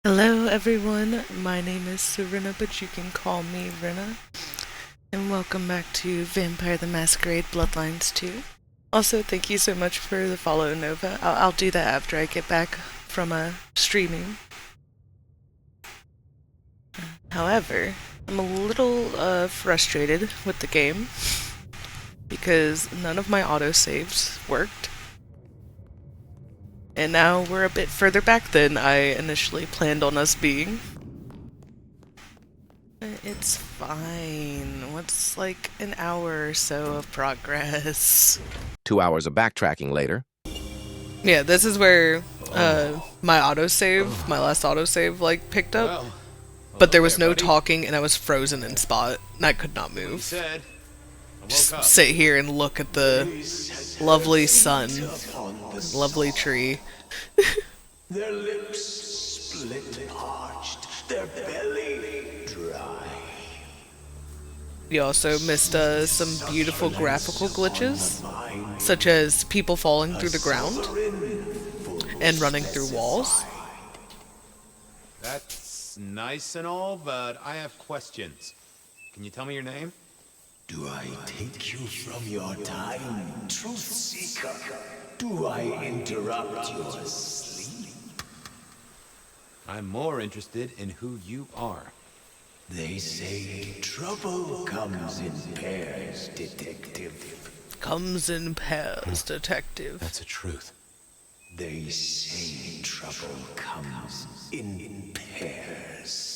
Hello everyone, my name is Serena, but you can call me Rena, and welcome back to Vampire the Masquerade Bloodlines 2. Also, thank you so much for the follow, Nova. I'll do that after I get back from streaming. However, I'm a little frustrated with the game because none of my autosaves worked. And now we're a bit further back than I initially planned on us being. It's fine. What's like an hour or so of progress? 2 hours of backtracking later. Yeah, this is where my autosave, my last autosave, like picked up. But there was no talking and I was frozen in spot. And I could not move. Just sit here and look at the lovely sun, lovely tree. Their lips split parched, their belly dry. You also missed some beautiful graphical glitches, such as people falling through the ground and running through walls. That's nice and all, but I have questions. Can you tell me your name? Do I take you from your time, truth seeker? Do I interrupt your sleep? I'm more interested in who you are. They say trouble comes in pairs, detective. Comes in pairs, detective. That's the truth. They say trouble comes in pairs.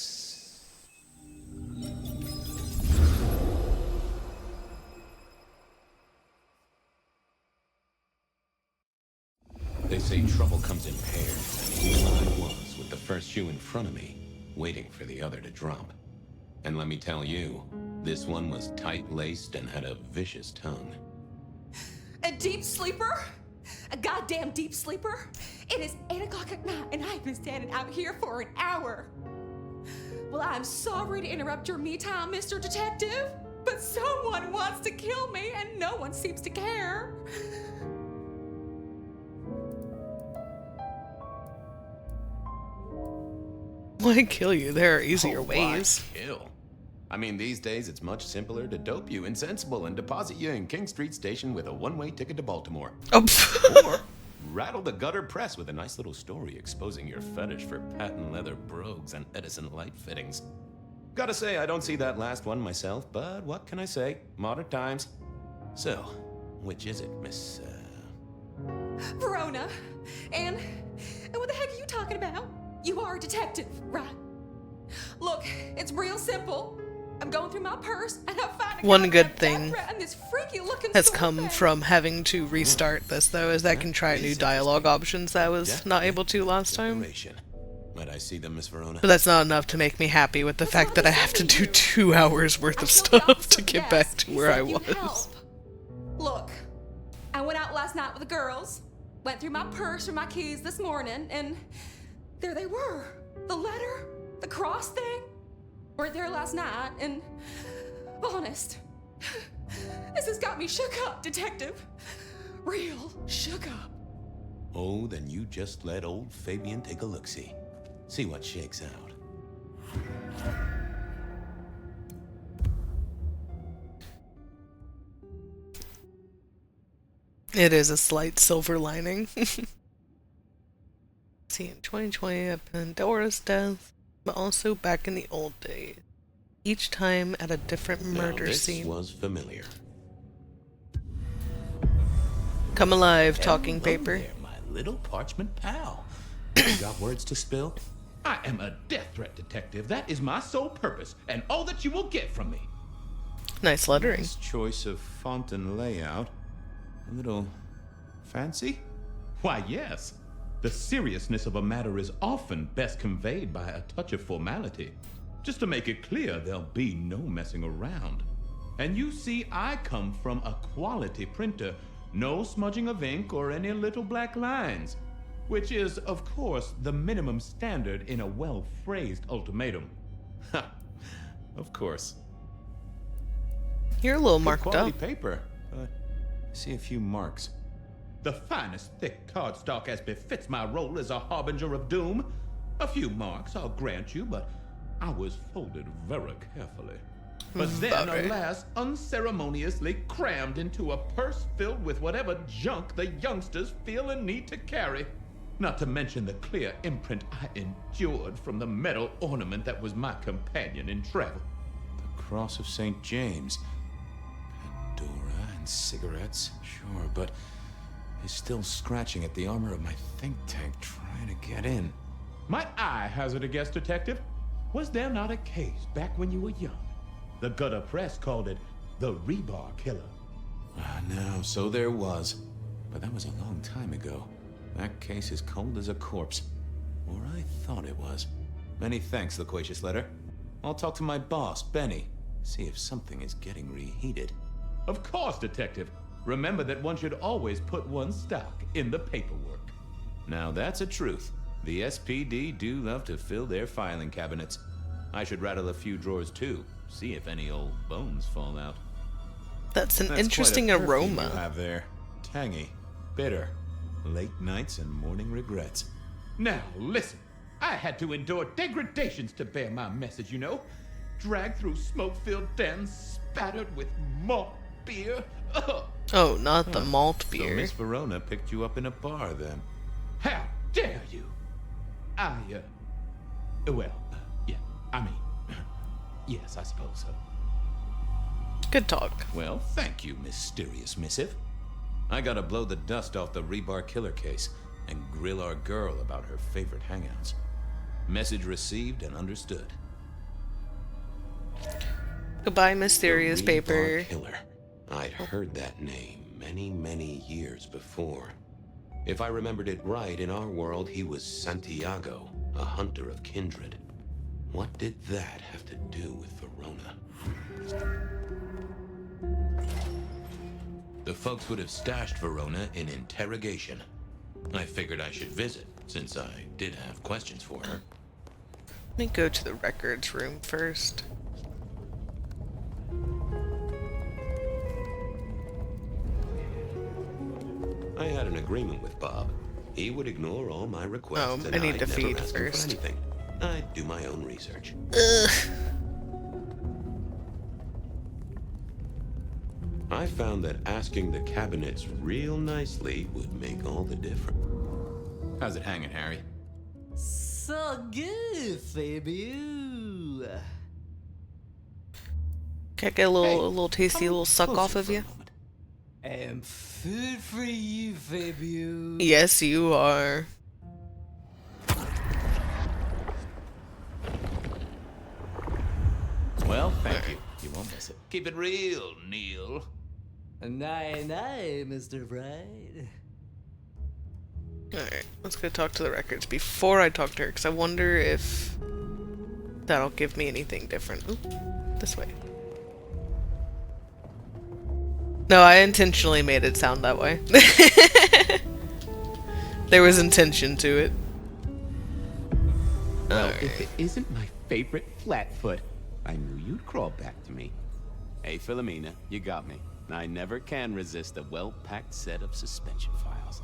They say trouble comes in pairs, and here I was with the first shoe in front of me, waiting for the other to drop. And let me tell you, this one was tight-laced and had a vicious tongue. A deep sleeper? A goddamn deep sleeper? It is 8 o'clock at night and I've been standing out here for an hour. Well, I'm sorry to interrupt your me time, Mr. Detective, but someone wants to kill me and no one seems to care. Why kill you? There are easier ways. Kill. I mean, these days it's much simpler to dope you insensible and deposit you in King Street Station with a one-way ticket to Baltimore. Oh, Or rattle the gutter press with a nice little story exposing your fetish for patent leather brogues and Edison light fittings. Gotta say, I don't see that last one myself, but what can I say? Modern times. So, which is it, Miss, Verona. And what the heck are you talking about? You are a detective, right? Look, it's real simple. I'm going through my purse and I'm finding One good thing this freaky looking has come from having to restart this, though, is I can try new dialogue options that I was not able to last time. Might I see them, Miss Verona? But that's not enough to make me happy with the fact that I have to do 2 hours worth of stuff to get back to where I was. Look, I went out last night with the girls, went through my purse for my keys this morning, and there they were. The letter, the cross thing, weren't there last night, and honest, this has got me shook up, detective. Real shook up. Oh, then you just let old Fabian take a look-see. See what shakes out. It is a slight silver lining. See, in 2020, at Pandora's death, but also back in the old days. Each time at a different murder this scene. Was familiar. Come alive, talking paper. There, my little parchment pal. You got words to spill? I am a death threat detective. That is my sole purpose, and all that you will get from me. Nice lettering. Nice choice of font and layout. A little fancy? Why, yes. The seriousness of a matter is often best conveyed by a touch of formality. Just to make it clear, there'll be no messing around. And you see, I come from a quality printer. No smudging of ink or any little black lines. Which is, of course, the minimum standard in a well-phrased ultimatum. Ha! Of course. You're a little Good marked quality up. paper. I see a few marks. The finest thick cardstock as befits my role as a harbinger of doom. A few marks, I'll grant you, but I was folded very carefully. But then, About right. alas, unceremoniously crammed into a purse filled with whatever junk the youngsters feel a need to carry. Not to mention the clear imprint I endured from the metal ornament that was my companion in travel. The Cross of St. James. Pandora and cigarettes, sure, but he's still scratching at the armor of my think tank trying to get in. Might I hazard a guess, Detective? Was there not a case back when you were young? The gutter press called it the Rebar Killer. No, so there was. But that was a long time ago. That case is cold as a corpse. Or I thought it was. Many thanks, Loquacious Letter. I'll talk to my boss, Benny. See if something is getting reheated. Of course, Detective. Remember that one should always put one's stock in the paperwork. Now that's a truth. The SPD do love to fill their filing cabinets. I should rattle a few drawers too. See if any old bones fall out. That's an That's interesting quite a perfume aroma. you have there. Tangy, bitter, late nights and morning regrets. Now, listen. I had to endure degradations to bear my message, you know. Dragged through smoke-filled dens, spattered with malt beer. Ugh. Oh, not the malt So beer. Miss Verona picked you up in a bar then. How dare you? Yes, I suppose so. Good talk. Well, thank you, mysterious missive. I gotta blow the dust off the Rebar Killer case and grill our girl about her favorite hangouts. Message received and understood. Goodbye, mysterious The paper. Rebar Killer. I'd heard that name many, many years before. If I remembered it right, in our world, he was Santiago, a hunter of kindred. What did that have to do with Verona? The folks would have stashed Verona in interrogation. I figured I should visit, since I did have questions for her. Let me go to the records room first. I had an agreement with Bob. He would ignore all my requests, and I need I'd to never feed ask him for first. anything. I'd do my own research. I found that asking the cabinets real nicely would make all the difference. How's it hanging, Harry? So good, Fabio. Can I get a little tasty little suck off of you? I'm food for you, Fabio. Yes, you are. Well, thank you. You won't miss it. Keep it real, Neil. Night, Mr. Bright. Alright, let's go talk to the records before I talk to her, because I wonder if that'll give me anything different. Oop, this way. No, I intentionally made it sound that way. There was intention to it. Well, if it isn't my favorite Flatfoot, I knew you'd crawl back to me. Hey, Philomena, you got me. I never can resist a well-packed set of suspension files.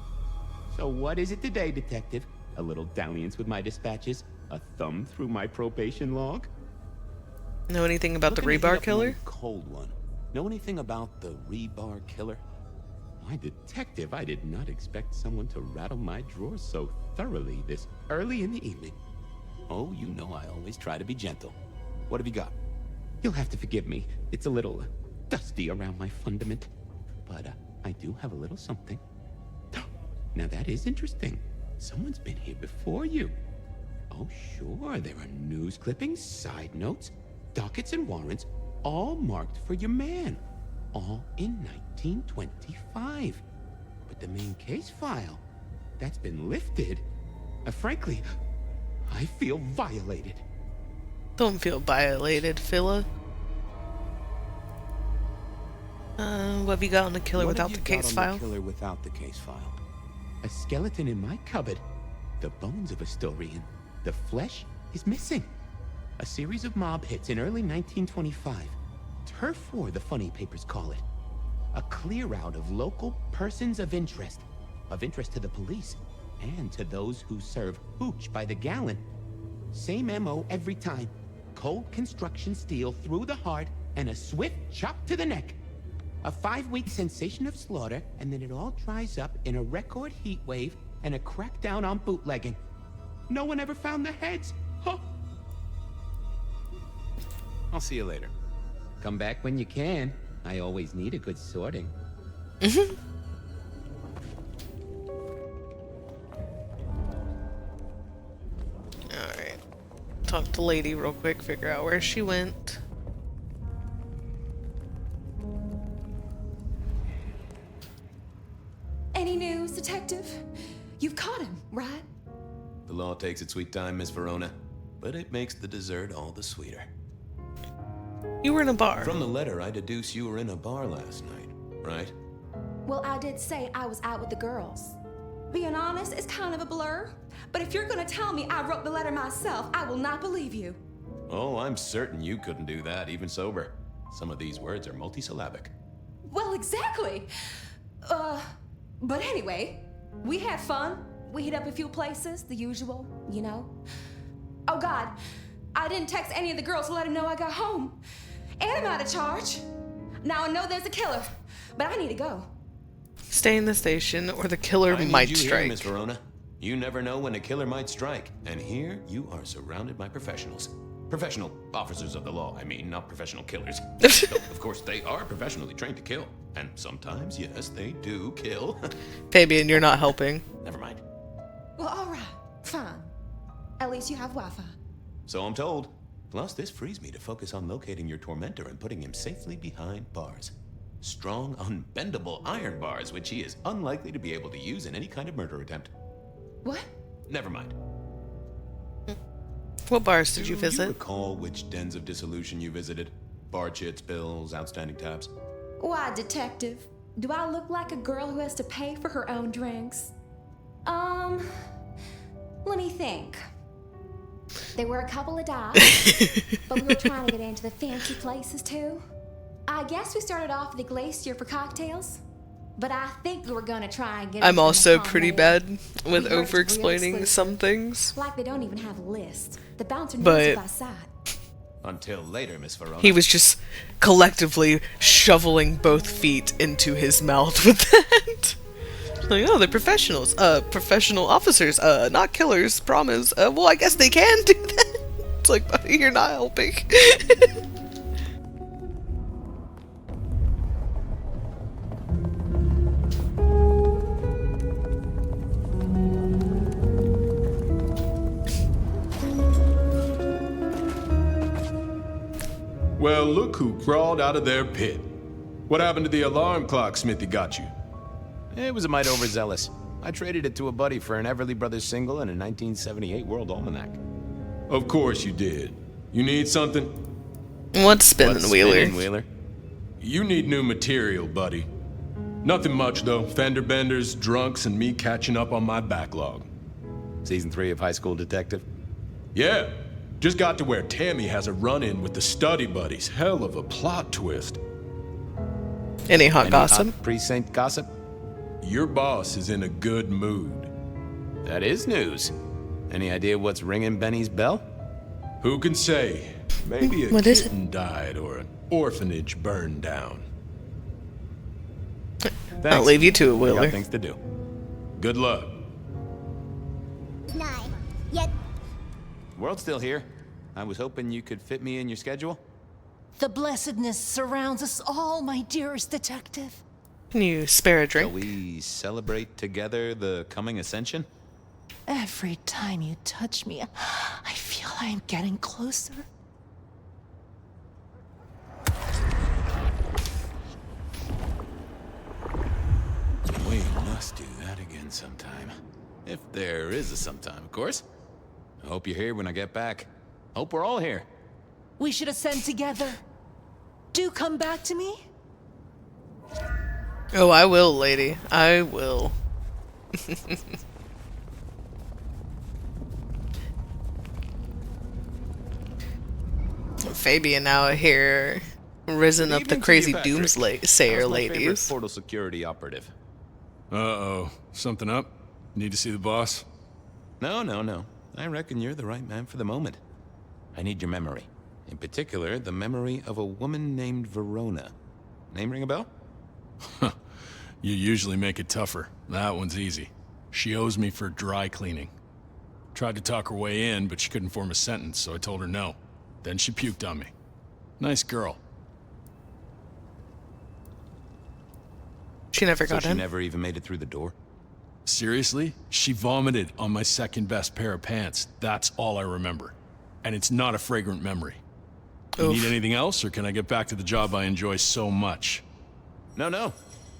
So what is it today, Detective? A little dalliance with my dispatches? A thumb through my probation log? Know anything about the Looking to Rebar heat up Killer? one cold one. Know anything about the Rebar Killer? Why, Detective, I did not expect someone to rattle my drawers so thoroughly this early in the evening. Oh, you know I always try to be gentle. What have you got? You'll have to forgive me. It's a little dusty around my fundament. But I do have a little something. Now that is interesting. Someone's been here before you. Oh, sure, there are news clippings, side notes, dockets and warrants, all marked for your man. All in 1925. But the main case file, that's been lifted. Frankly, I feel violated. Don't feel violated, Phila. What have you got on the killer What have without you the got case on file? The killer without the case file. A skeleton in my cupboard. The bones of a Storian. The flesh is missing. A series of mob hits in early 1925. Turf war, the funny papers call it. A clear out of local persons of interest to the police, and to those who serve hooch by the gallon. Same MO every time. Cold construction steel through the heart and a swift chop to the neck. A 5-week sensation of slaughter, and then it all dries up in a record heat wave and a crackdown on bootlegging. No one ever found the heads. Huh. I'll see you later. Come back when you can. I always need a good sorting. Alright. Talk to Lady real quick, figure out where she went. Any news, detective? You've caught him, right? The law takes its sweet time, Miss Verona, but it makes the dessert all the sweeter. You were in a bar. From the letter, I deduce you were in a bar last night, right? Well, I did say I was out with the girls. Being honest, it's kind of a blur. But if you're gonna tell me I wrote the letter myself, I will not believe you. Oh, I'm certain you couldn't do that, even sober. Some of these words are multisyllabic. Well, exactly. But anyway, we had fun. We hit up a few places, the usual, you know. Oh God, I didn't text any of the girls to let them know I got home. And I'm out of charge. Now I know there's a killer, but I need to go. Stay in the station or the killer I might need you strike. here, Miss Verona. You never know when a killer might strike, and here you are surrounded by professionals. Professional officers of the law, I mean, not professional killers. Though, of course, they are professionally trained to kill. And sometimes, yes, they do kill. Fabian, you're not helping. Never mind. Well, all right, fine. At least you have Wi-Fi. So I'm told. Plus, this frees me to focus on locating your tormentor and putting him safely behind bars. Strong, unbendable iron bars, which he is unlikely to be able to use in any kind of murder attempt. What? Never mind. What bars did you Do visit? you recall which dens of dissolution you visited? Bar chits, bills, outstanding tabs? Why, detective? Do I look like a girl who has to pay for her own drinks? Let me think. There were a couple of dives, but we were trying to get into the fancy places too. I guess we started off at the Glacier for cocktails, but I think we were gonna try and get. I'm into the also Macon pretty more. bad We with heard it's real over-explaining exclusive. some things. Like they don't even have a list. The bouncer knows But- you by sight. Until later, Miss Verona. He was just collectively shoveling both feet into his mouth with that. Like, oh, they're professionals. Professional officers. Not killers, promise. Well, I guess they can do that. It's like, buddy, you're not helping. Well, look who crawled out of their pit. What happened to the alarm clock Smithy got you? It was a mite overzealous. I traded it to a buddy for an Everly Brothers single and a 1978 World Almanac. Of course you did. You need something? What's spinning, Wheeler? Spinning, Wheeler? You need new material, buddy. Nothing much, though. Fender benders, drunks, and me catching up on my backlog. Season 3 of High School Detective? Yeah. Just got to where Tammy has a run-in with the study buddies. Hell of a plot twist. Any hot Any gossip? hot precinct gossip? Your boss is in a good mood. That is news. Any idea what's ringing Benny's bell? Who can say? Maybe a What is it? kitten died or an orphanage burned down. I'll Thanks. leave you to it, I Wheeler. got things to do. Good luck. 9. Yet World's still here. I was hoping you could fit me in your schedule. The blessedness surrounds us all, my dearest detective. Can you spare a Shall drink? we celebrate together the coming ascension? Every time you touch me, I feel I'm getting closer. We must do that again sometime. If there is a sometime, of course. I hope you're here when I get back. Hope we're all here. We should ascend together. Do come back to me. Oh, I will, lady. I will. Fabian out here, risen up the Evening to crazy you, Patrick. doomsayer How's my favorite ladies. portal security operative. Uh-oh. Something up? Need to see the boss? No. I reckon you're the right man for the moment. I need your memory. In particular, the memory of a woman named Verona. Name ring a bell? You usually make it tougher. That one's easy. She owes me for dry cleaning. Tried to talk her way in, but she couldn't form a sentence, so I told her no. Then she puked on me. Nice girl. She never So got she in. never even made it through the door? Seriously? She vomited on my second best pair of pants. That's all I remember. And it's not a fragrant memory. You Oof. need anything else, or can I get back to the job I enjoy so much? No.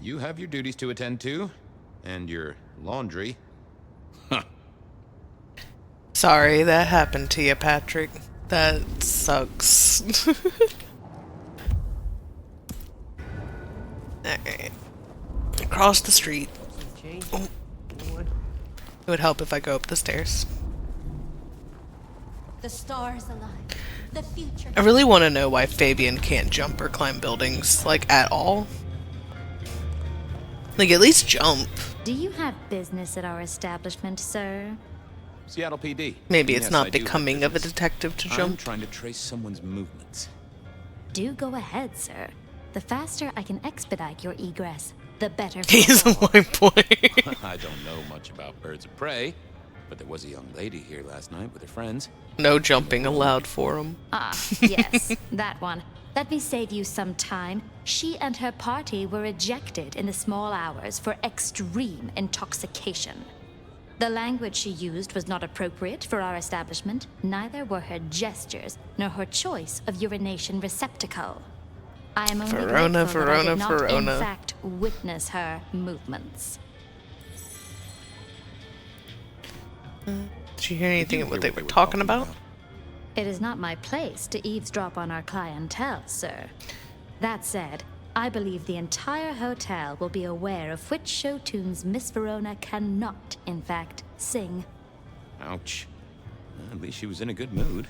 You have your duties to attend to, and your laundry. Sorry that happened to you, Patrick. That sucks. Alright. Across the street. Oh. It would help if I go up the stairs. The stars align. The future. I really want to know why Fabian can't jump or climb buildings, like, at all. Like, at least jump. Do you have business at our establishment, sir? Seattle PD. Maybe it's Yes, not I do have becoming of a business. detective to I'm jump. trying to trace someone's movements. Do go ahead, sir. The faster I can expedite your egress, the better for He's a white boy. I don't know much about birds of prey, but there was a young lady here last night with her friends. No jumping allowed for him. Ah, yes, that one. Let me save you some time. She and her party were ejected in the small hours for extreme intoxication. The language she used was not appropriate for our establishment. Neither were her gestures, nor her choice of urination receptacle. I am only Verona, grateful that I did not, Verona. in fact, witness her movements. Did you hear anything of what they were talking about? It is not my place to eavesdrop on our clientele, sir. That said, I believe the entire hotel will be aware of which show tunes Miss Verona cannot, in fact, sing. Ouch. At least she was in a good mood.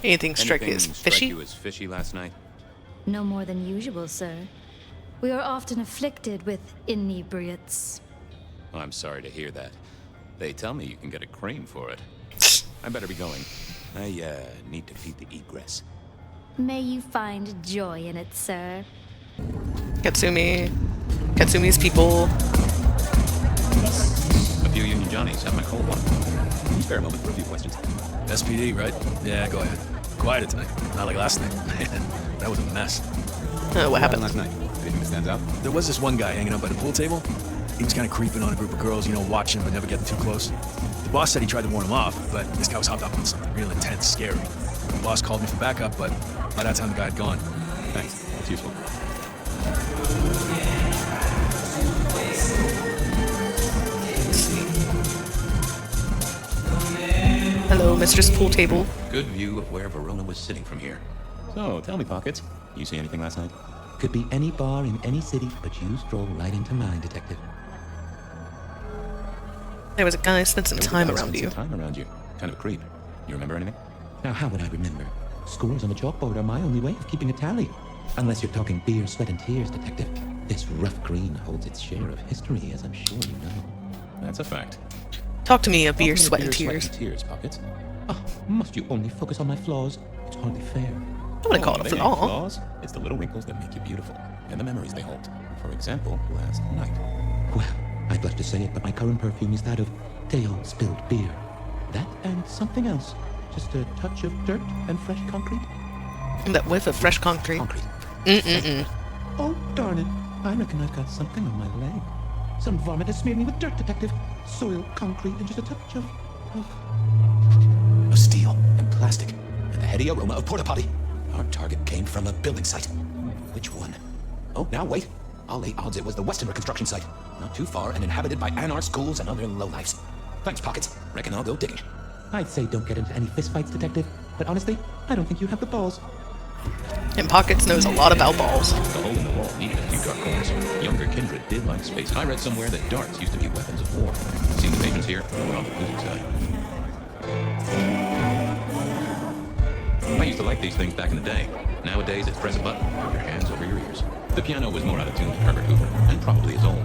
Anything strike you as Anything fishy? strike you as fishy last night? No more than usual, sir. We are often afflicted with inebriates. Oh, I'm sorry to hear that. They tell me you can get a cream for it. I better be going. I need to feed the egress. May you find joy in it, sir. Katsumi's people. A few Union Johnnies have my cold one. Spare a moment for a few questions. SPD, right? Yeah, go ahead. Quieter tonight. Not like last night. Man, that was a mess. What happened last night? Anything that stands out? There was this one guy hanging out by the pool table. He was kind of creeping on a group of girls, you know, watching but never getting too close. The boss said he tried to warn him off, but this guy was hopped up on something real intense, scary. The boss called me for backup, but by that time the guy had gone. Thanks. That's useful. Hello, Mistress Pool Table. Good view of where Verona was sitting from here. So, tell me, Pockets, you see anything last night? Could be any bar in any city, but you stroll right into mine, Detective. There was a guy spent some time around you. Time around you. Kind of a creep. You remember anything? Now, how would I remember? Scores on the chalkboard are my only way of keeping a tally. Unless you're talking beer, sweat, and tears, Detective. This rough green holds its share of history, as I'm sure you know. That's a fact. Talk to me of beer, Talking sweat, beer, and tears. Sweat, and tears, Pockets. Oh, must you only focus on my flaws? It's hardly fair. I wouldn't call it a They ain't flaw. flaws. It's the little wrinkles that make you beautiful, and the memories they hold. For example, last night. Well, I blush to say it, but my current perfume is that of day-old spilled beer. That and something else. Just a touch of dirt and fresh concrete. That whiff of fresh concrete. Concrete. Oh, darn it. I reckon I've got something on my leg. Some vomit has smeared me with dirt, Detective. Soil, concrete, and just a touch of steel and plastic, and the heady aroma of porta potty. Our target came from a building site. Which one? Oh, now wait. I'll lay odds it was the Weston construction site. Not too far and inhabited by anar schools and other lowlifes. Thanks, Pockets. Reckon I'll go digging. I'd say don't get into any fistfights, Detective. But honestly, I don't think you have the balls. And Pockets knows a lot about balls. The hole in the wall needed a few dark corners. Younger kindred did like space. I read somewhere that darts used to be weapons of war. Seen the patrons here, we're on the losing side. I used to like these things back in the day. Nowadays, it's press a button, put your hands over your ears. The piano was more out of tune than Herbert Hoover, and probably is old.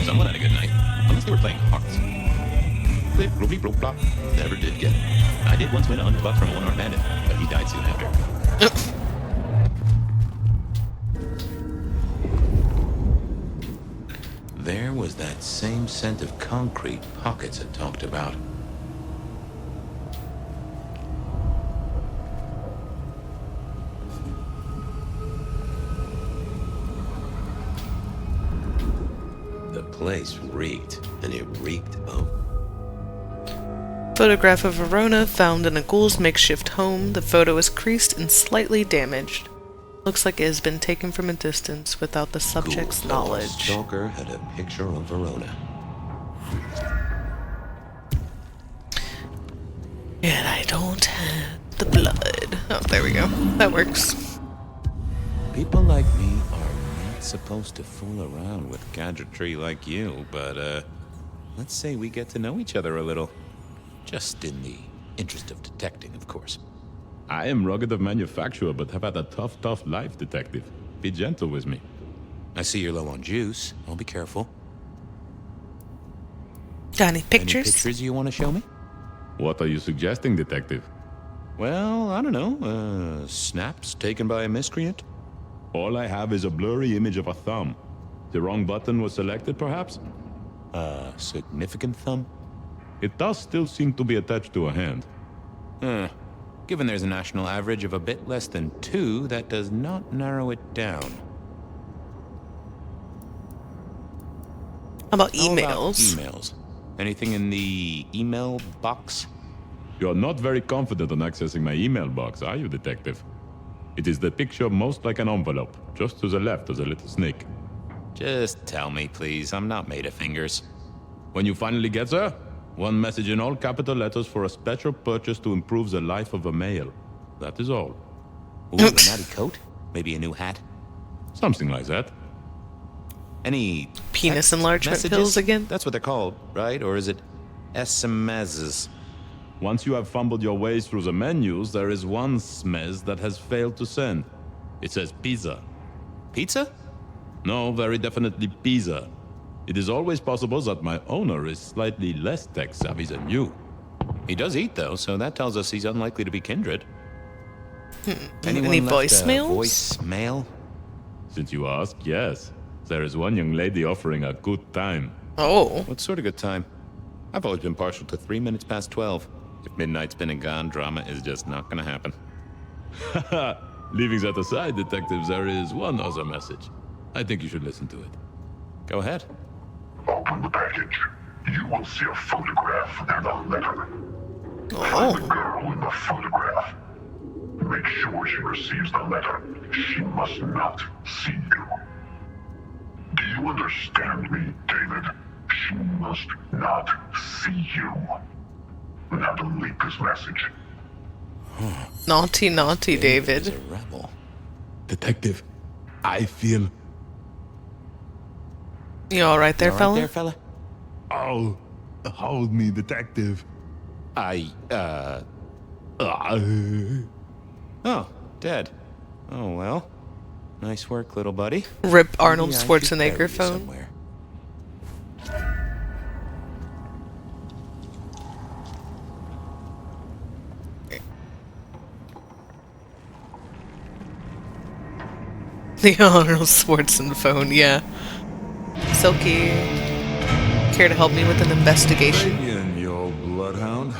Someone had a good night. Unless they were playing hearts. Clip, gloopy, bloop, blop. Never did get it. I did once win $100 from a one-armed bandit, but he died soon after. There was that same scent of concrete Pockets had talked about. The place reeked, and it reeked of... Photograph of Verona found in a ghoul's makeshift home. The photo is creased and slightly damaged. Looks like it has been taken from a distance without the subject's knowledge. Stalker had a picture of Verona. And I don't have the blood. Oh, there we go. That works. People like me are not supposed to fool around with gadgetry like you, but, let's say we get to know each other a little. Just in the interest of detecting, of course. I am rugged of manufacture, but have had a tough life, detective. Be gentle with me. I see you're low on juice. I'll be careful. Got any pictures? Any pictures you want to show me? What are you suggesting, detective? Well, I don't know. Snaps taken by a miscreant? All I have is a blurry image of a thumb. The wrong button was selected, perhaps? Significant thumb? It does still seem to be attached to a hand. Given there's a national average of a bit less than 2, that does not narrow it down. How about emails? Emails. Anything in the email box? You're not very confident on accessing my email box, are you, detective? It is the picture most like an envelope. Just to the left is a little snake. Just tell me, please. I'm not made of fingers. When you finally get there, one message in all capital letters for a special purchase to improve the life of a male. That is all. Ooh, a natty coat? Maybe a new hat? Something like that. Any penis enlargement messages? pills again? That's what they're called, right? Or is it SMSs? Once you have fumbled your way through the menus, there is one smez that has failed to send. It says pizza. Pizza? No, very definitely pizza. It is always possible that my owner is slightly less tech-savvy than you. He does eat, though, so that tells us he's unlikely to be kindred. Any voicemails? Voicemail? Since you ask, yes. There is one young lady offering a good time. Oh. What sort of good time? I've always been partial to 3 minutes past 12. If midnight's been and gone, drama is just not gonna happen. Haha. Leaving that aside, detectives, there is one other message. I think you should listen to it. Go ahead. Open the package. You will see a photograph and a letter. Oh. Find the girl in the photograph. Make sure she receives the letter. She must not see you. Do you understand me, David? She must not see you. Now delete this message. Naughty, naughty, David. Is a rebel. Detective, I feel... You alright there, You all fella? right there, fella? Oh, hold me, detective. Oh, dead. Oh, well. Nice work, little buddy. Rip Arnold Maybe I should Schwarzenegger bury you phone. somewhere. The Arnold Schwarzenegger phone, yeah. Silky, care to help me with an investigation? Fabian, you old bloodhound.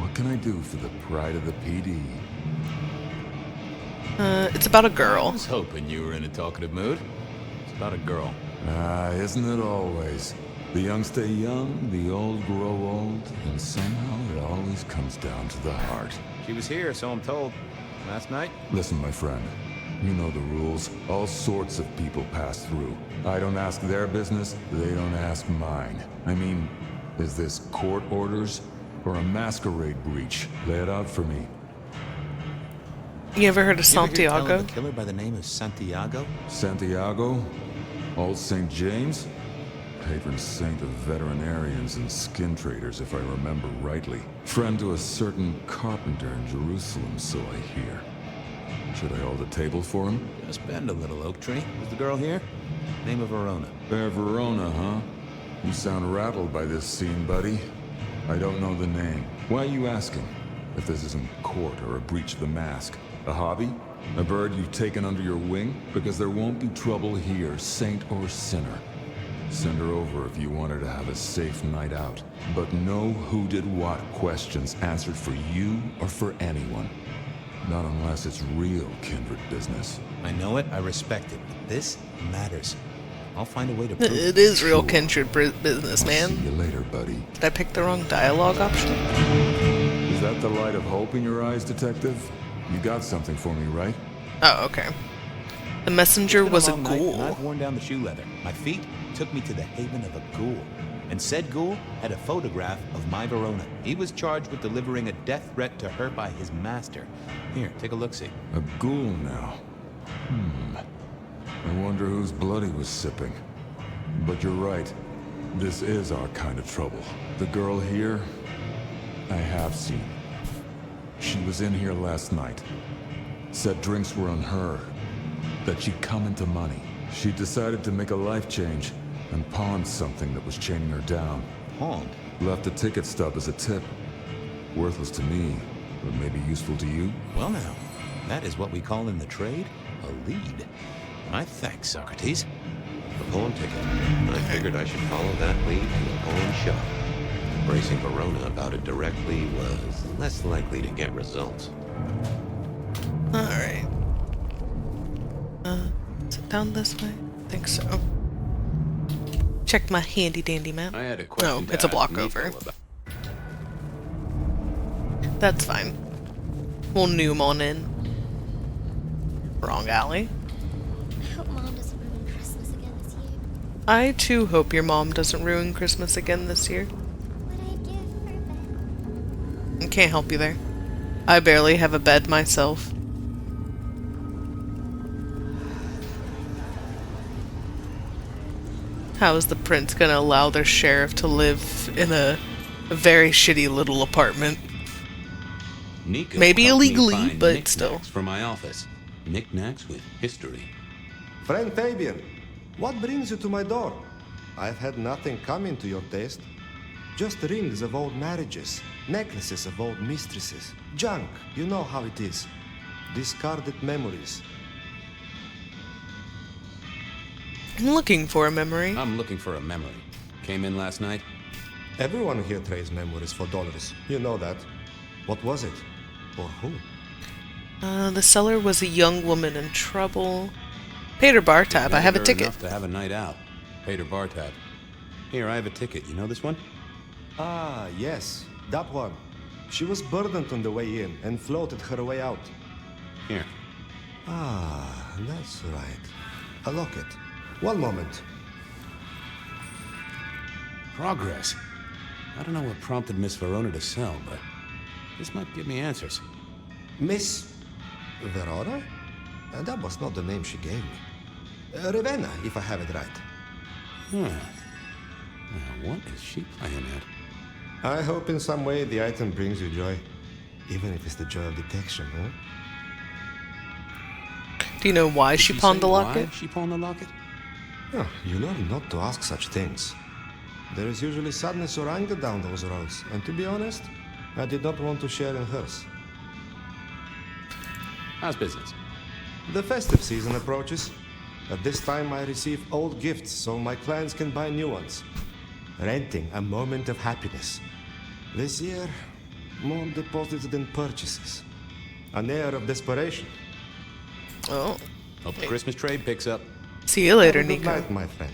What can I do for the pride of the PD? It's about a I girl. was hoping you were in a talkative mood. It's about a girl. Isn't it always? The young stay young, the old grow old, and somehow it always comes down to the heart. She was here, so I'm told. Last night? Listen, my friend. You know the rules. All sorts of people pass through. I don't ask their business, they don't ask mine. I mean, is this court orders or a masquerade breach? Lay it out for me. You ever heard of You ever hear tell of Santiago? a killer by the name of Santiago? Santiago? Old St. James? Patron saint of veterinarians and skin traders, if I remember rightly. Friend to a certain carpenter in Jerusalem, so I hear. Should I hold a table for him? Just bend a little, oak tree. Was the girl here? Name of Verona. Verona, huh? You sound rattled by this scene, buddy. I don't know the name. Why are you asking? If this isn't court or a breach of the mask. A hobby? A bird you've taken under your wing? Because there won't be trouble here, saint or sinner. Send her over if you want her to have a safe night out. But no who did what questions answered for you or for anyone. Not unless it's real kindred business. I know it, I respect it, but this matters. I'll find a way to prove it. It is real kindred business, man. See you later, buddy. Did I pick the wrong dialogue option? Is that the light of hope in your eyes, detective? You got something for me, right? Oh, okay. The messenger was a ghoul. I've worn down the shoe leather. My feet took me to the haven of a ghoul. And said ghoul had a photograph of my Verona. He was charged with delivering a death threat to her by his master. Here, take a look-see. A ghoul now. I wonder whose blood he was sipping. But you're right. This is our kind of trouble. The girl here, I have seen. She was in here last night. Said drinks were on her. That she'd come into money. She decided to make a life change and pawned something that was chaining her down. Pawned? Left a ticket stub as a tip. Worthless to me, but maybe useful to you? Well now, that is what we call in the trade a lead. My thanks, Socrates. A pawn ticket. I figured I should follow that lead to a pawn shop. Bracing Verona about it directly was less likely to get results. Alright. Is it down this way? I think so. Check my handy dandy map. I had a question. No, it's a block over. That's fine. We'll noom on in. Wrong alley. I hope Mom doesn't ruin Christmas again this year. I too hope your mom doesn't ruin Christmas again this year. What I give her bed? I can't help you there. I barely have a bed myself. How is the prince gonna allow their sheriff to live in a very shitty little apartment? Nico Maybe helped me illegally, find but knickknacks still. for my office. Knickknacks with history. Friend Fabian, what brings you to my door? I've had nothing come into your taste. Just rings of old marriages, necklaces of old mistresses, junk, you know how it is. Discarded memories. I'm looking for a memory. I'm looking for a memory. Came in last night? Everyone here trades memories for dollars. You know that. What was it? Or who? The seller was a young woman in trouble. Peter Bartab, I have a ticket. Enough to have a night out. Peter Bartab. Here, I have a ticket. You know this one? Ah, yes. That one. She was burdened on the way in and floated her way out. Here. Ah, that's right. A locket. One moment. Progress. I don't know what prompted Miss Verona to sell, but this might give me answers. Miss Verona? That was not the name she gave me. Ravenna, if I have it right. Now, what is she playing at? I hope in some way the item brings you joy. Even if it's the joy of detection, huh? Do you know why she pawned the locket? Why she pawned the locket? Oh, you learn not to ask such things. There is usually sadness or anger down those roads, and to be honest, I did not want to share in hers. How's business? The festive season approaches. At this time, I receive old gifts so my clients can buy new ones. Renting a moment of happiness. This year, more deposits than purchases. An air of desperation. Oh. Hope the Christmas trade picks up. See you later, Have a good Nico. night, my friend.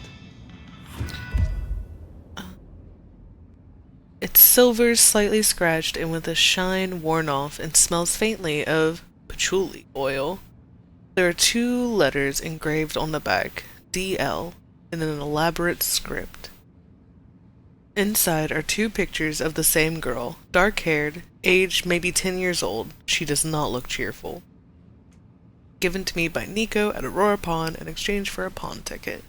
It's silver, slightly scratched, and with a shine worn off, and smells faintly of patchouli oil. There are 2 letters engraved on the back, DL, in an elaborate script. Inside are 2 pictures of the same girl, dark-haired, aged maybe 10 years old. She does not look cheerful. Given to me by Nico at Aurora Pawn in exchange for a pawn ticket.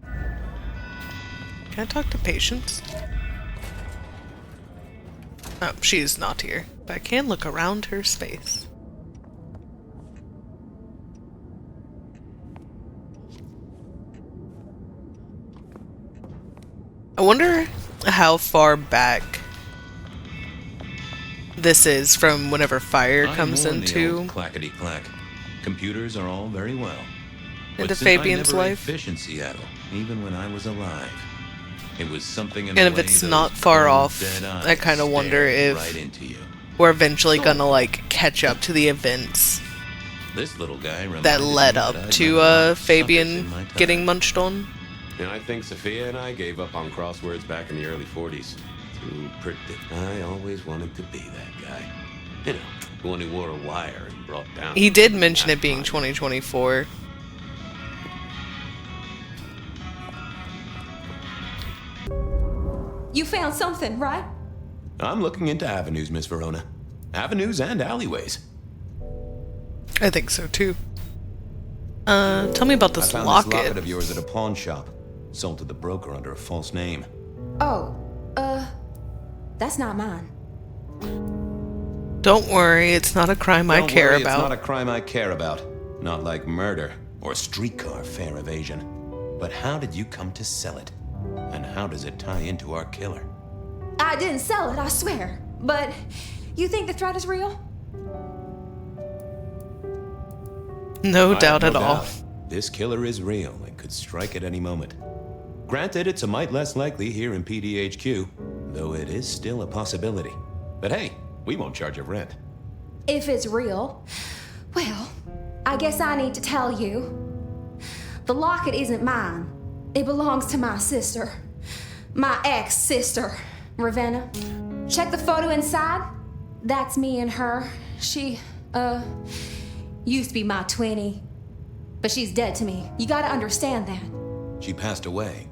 Can I talk to Patience? Oh, she is not here, but I can look around her space. how far back this is from whenever fire comes into clackety clack. Computers are all very well. into But since Fabian's I never ate life. fish in Seattle, even when I was alive. It was something in And the if way it's those not far cold, off, dead eyes I kind of wonder stared if right into you. we're eventually gonna like catch up to the events This little guy that reminded led me up that I'd met a to lot of suckers Fabian in my time. getting munched on. And I think Sophia and I gave up on crosswords back in the early 40s. To predict, I always wanted to be that guy. You know, the one who wore a wire and brought down. He did mention it being 2024. You found something, right? I'm looking into avenues, Miss Verona. Avenues and alleyways. I think so too. Tell me about I this found locket. this locket of yours at a pawn shop. Sold to the broker under a false name. Oh, that's not mine. Don't worry, it's not a crime I Don't care worry, about. It's not a crime I care about. Not like murder or streetcar fare evasion. But how did you come to sell it? And how does it tie into our killer? I didn't sell it, I swear. But you think the threat is real? No I doubt have at no all. doubt. This killer is real and could strike at any moment. Granted, it's a mite less likely here in PDHQ, though it is still a possibility. But hey, we won't charge you rent. If it's real, well, I guess I need to tell you. The locket isn't mine. It belongs to my sister. My ex-sister, Ravenna. Check the photo inside. That's me and her. She, used to be my twinnie. But she's dead to me. You gotta understand that. She passed away.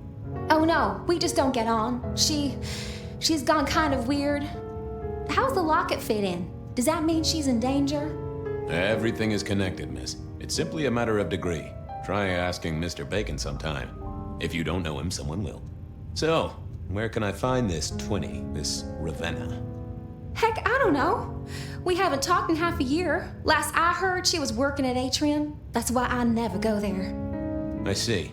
Oh no, we just don't get on. She's gone kind of weird. How's the locket fit in? Does that mean she's in danger? Everything is connected, miss. It's simply a matter of degree. Try asking Mr. Bacon sometime. If you don't know him, someone will. So, where can I find this twinnie, this Ravenna? Heck, I don't know. We haven't talked in half a year. Last I heard, she was working at Atrium. That's why I never go there. I see.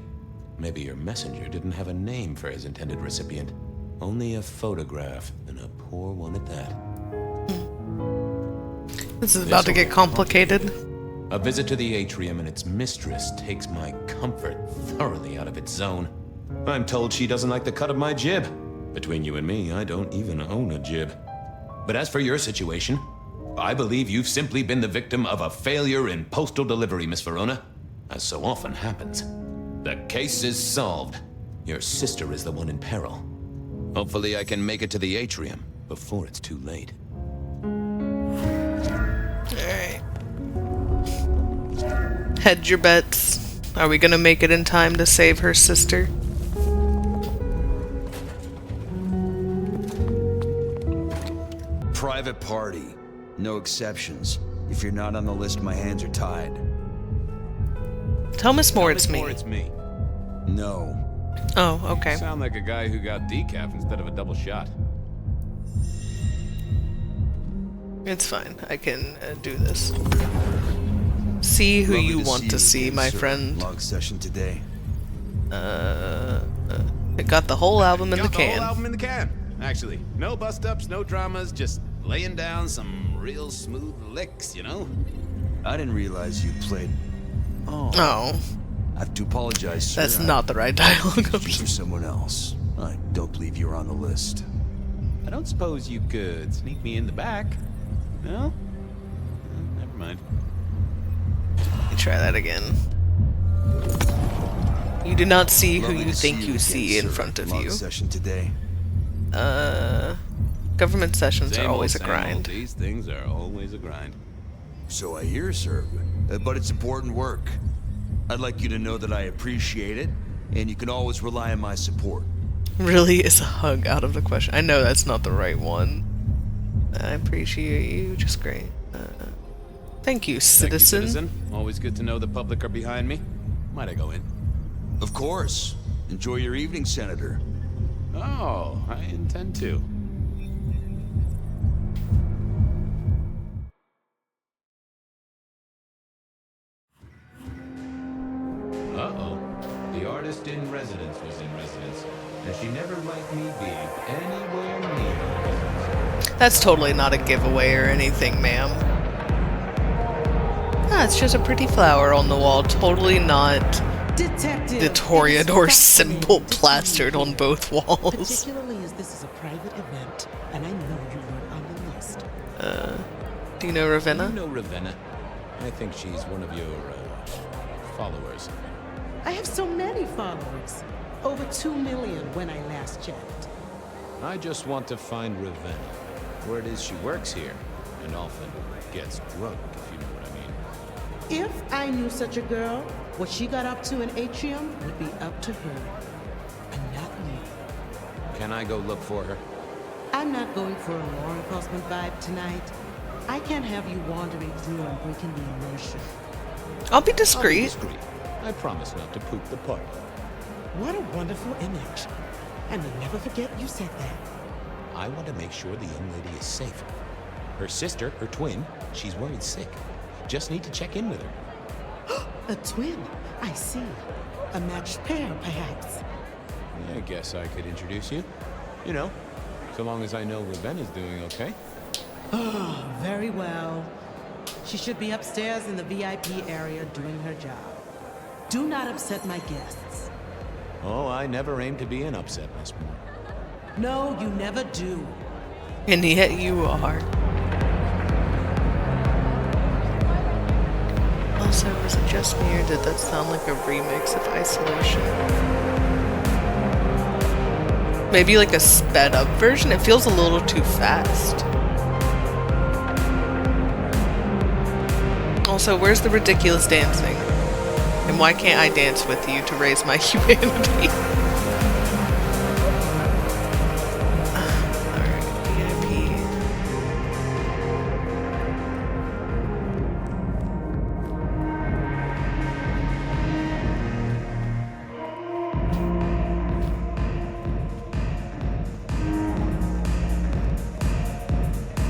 Maybe your messenger didn't have a name for his intended recipient. Only a photograph, and a poor one at that. This is about to get complicated. A visit to the atrium and its mistress takes my comfort thoroughly out of its zone. I'm told she doesn't like the cut of my jib. Between you and me, I don't even own a jib. But as for your situation, I believe you've simply been the victim of a failure in postal delivery, Miss Verona. As so often happens. The case is solved. Your sister is the one in peril. Hopefully I can make it to the atrium before it's too late. Alright. Hedge your bets. Are we gonna make it in time to save her sister? Private party. No exceptions. If you're not on the list, my hands are tied. Tell Miss Moore it's me. It's me. No. Oh, okay. You sound like a guy who got decaf instead of a double shot. It's fine. I can do this. See who you want to see, my friend. Long session today. I got the whole album in the can. The whole album in the can. Actually, no bust-ups, no dramas, just laying down some real smooth licks, you know? I didn't realize you played. Oh. I have to apologize, sir. That's not the right dialogue. For someone else. I don't believe you're on the list. I don't suppose you could sneak me in the back. No? Never mind. Let me try that again. You do not see who you think you see in front of you. Session today. Government sessions Same are always a old, same old. grind. These things are always a grind. So I hear, sir. But it's important work. I'd like you to know that I appreciate it, and you can always rely on my support. Really is a hug out of the question. I know that's not the right one. I appreciate you, just great. Thank you, citizen. Thank you, citizen. Always good to know the public are behind me. Might I go in? Of course. Enjoy your evening, Senator. Oh, I intend to. Uh-oh. The artist in residence was in residence, and she never liked me being sleep anywhere near. That's totally not a giveaway or anything, ma'am. Ah, it's just a pretty flower on the wall. Totally not Detective, the Toreador symbol plastered on both walls. Particularly as this is a private event, and I know you weren't on the list. Do you know Ravenna? You know Ravenna. I think she's one of your, followers. I have so many followers. Over 2 million when I last checked. I just want to find Ravenna. Word is she works here, and often gets drunk, if you know what I mean. If I knew such a girl, what she got up to in Atrium would be up to her, and not me. Can I go look for her? I'm not going for a law enforcement vibe tonight. I can't have you wandering through and breaking the immersion. I'll be discreet. I'll be discreet. I promise not to poop the party. What a wonderful image. And we'll never forget you said that. I want to make sure the young lady is safe. Her sister, her twin, she's worried sick. Just need to check in with her. A twin? I see. A matched pair, perhaps. I guess I could introduce you. You know, so long as I know Ravenna's doing okay. Oh, very well. She should be upstairs in the VIP area doing her job. Do not upset my guests. Oh, I never aim to be an upset, Miss Moore. No, you never do. And yet you are. Also, was it just me or did that sound like a remix of Isolation? Maybe like a sped up version? It feels a little too fast. Also, where's the ridiculous dancing? And why can't I dance with you to raise my humanity? Alright, VIP.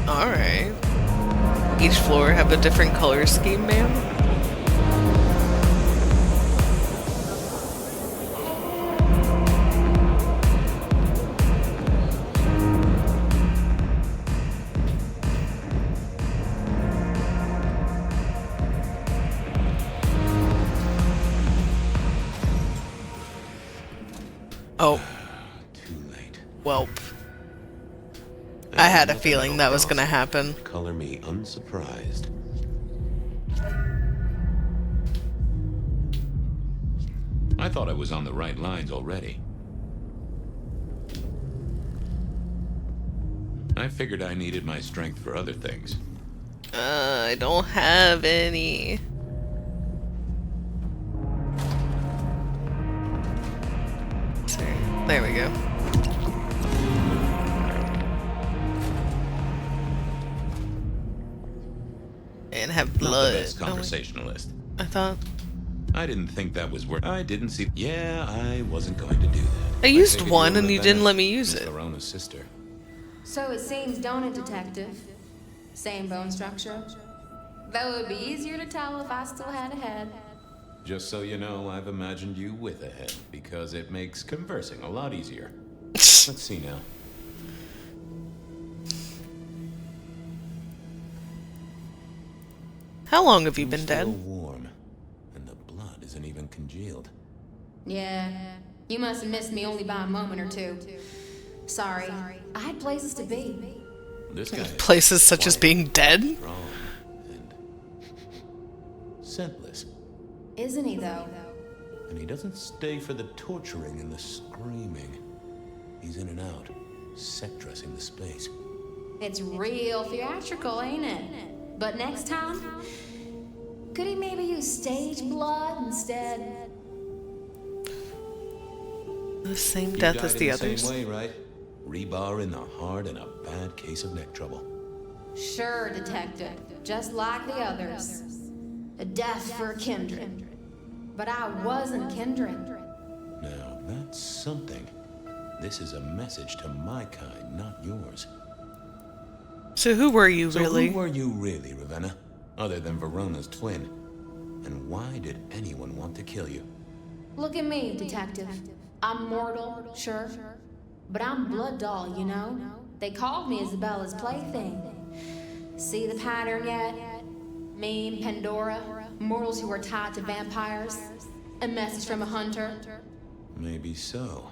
Alright. Each floor have a different color scheme, ma'am? Oh. Too late. Welp. I had a feeling that was gonna happen. Color me unsurprised. I thought I was on the right lines already. I figured I needed my strength for other things. I don't have any. There we go. And have blood. Not the best conversationalist. I thought. I didn't think that was worth. I didn't see. Yeah, I wasn't going to do that. I used figured one you and were you didn't Ravenna's- let me use Miss it. Verona's sister. So it seems, don't it, Detective? Same bone structure? Though it would be easier to tell if I still had a head. Just so you know, I've imagined you with a head because it makes conversing a lot easier. Let's see now. How long have you been Still dead? warm, and the blood isn't even congealed. Yeah, you must have missed me only by a moment or two. Sorry, I had places to be. This guy is Places such as being dead? strong and scentless, Isn't he, though? and he doesn't stay for the torturing and the screaming. He's in and out, set dressing the space. It's real theatrical, ain't it? But next time, could he maybe use stage blood instead? The same You death died as the in others. same way, right? Rebar in the heart and a bad case of neck trouble. Sure, Detective. Just like the others. A death for a kindred. But I wasn't kindred. Now, that's something. This is a message to my kind, not yours. So who were you, So really? who were you really, Ravenna? Other than Verona's twin? And why did anyone want to kill you? Look at me, Detective. I'm mortal, sure. But I'm blood doll, you know? They called me Isabella's plaything. See the pattern yet? Me and Pandora, mortals who are tied to vampires. A message from a hunter. Maybe so.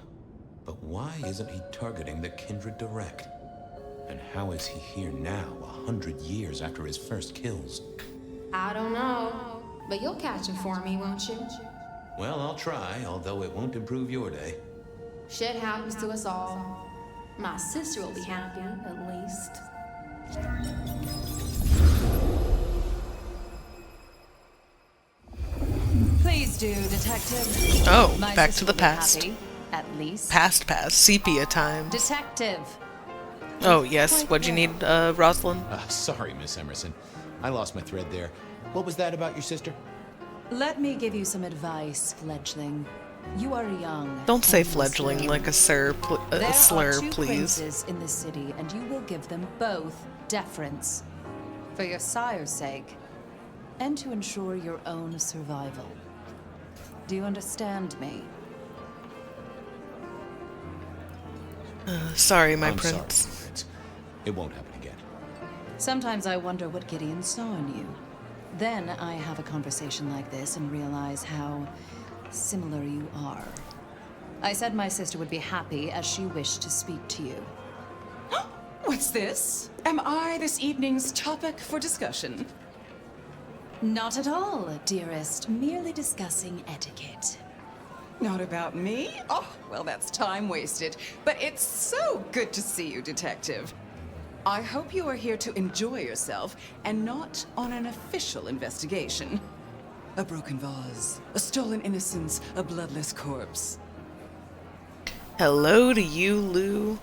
But why isn't he targeting the Kindred direct? And how is he here now, 100 years after his first kills? I don't know. But you'll catch him for me, won't you? Well, I'll try, although it won't improve your day. Shit happens to us all. My sister will be happy, at least. Please do, Detective. Oh, My back sister to the will be past. happy, at least. Past, sepia time. Detective. Oh, yes. What'd you need, Rosalind? Sorry, Miss Emerson. I lost my thread there. What was that about your sister? Let me give you some advice, fledgling. You are young. Don't say and fledgling slur. like a slur, There are two please. princes in this city, and you will give them both deference. For your sire's sake, and to ensure your own survival. Do you understand me? Sorry, my I'm prince. Sorry, Prince. It won't happen again. Sometimes I wonder what Gideon saw in you. Then I have a conversation like this and realize how similar you are. I said my sister would be happy as she wished to speak to you. What's this? Am I this evening's topic for discussion? Not at all, dearest. Merely discussing etiquette. Not about me? Oh, well, that's time wasted. But it's so good to see you, Detective. I hope you are here to enjoy yourself and not on an official investigation. A broken vase, a stolen innocence, a bloodless corpse. Hello to you, Lou.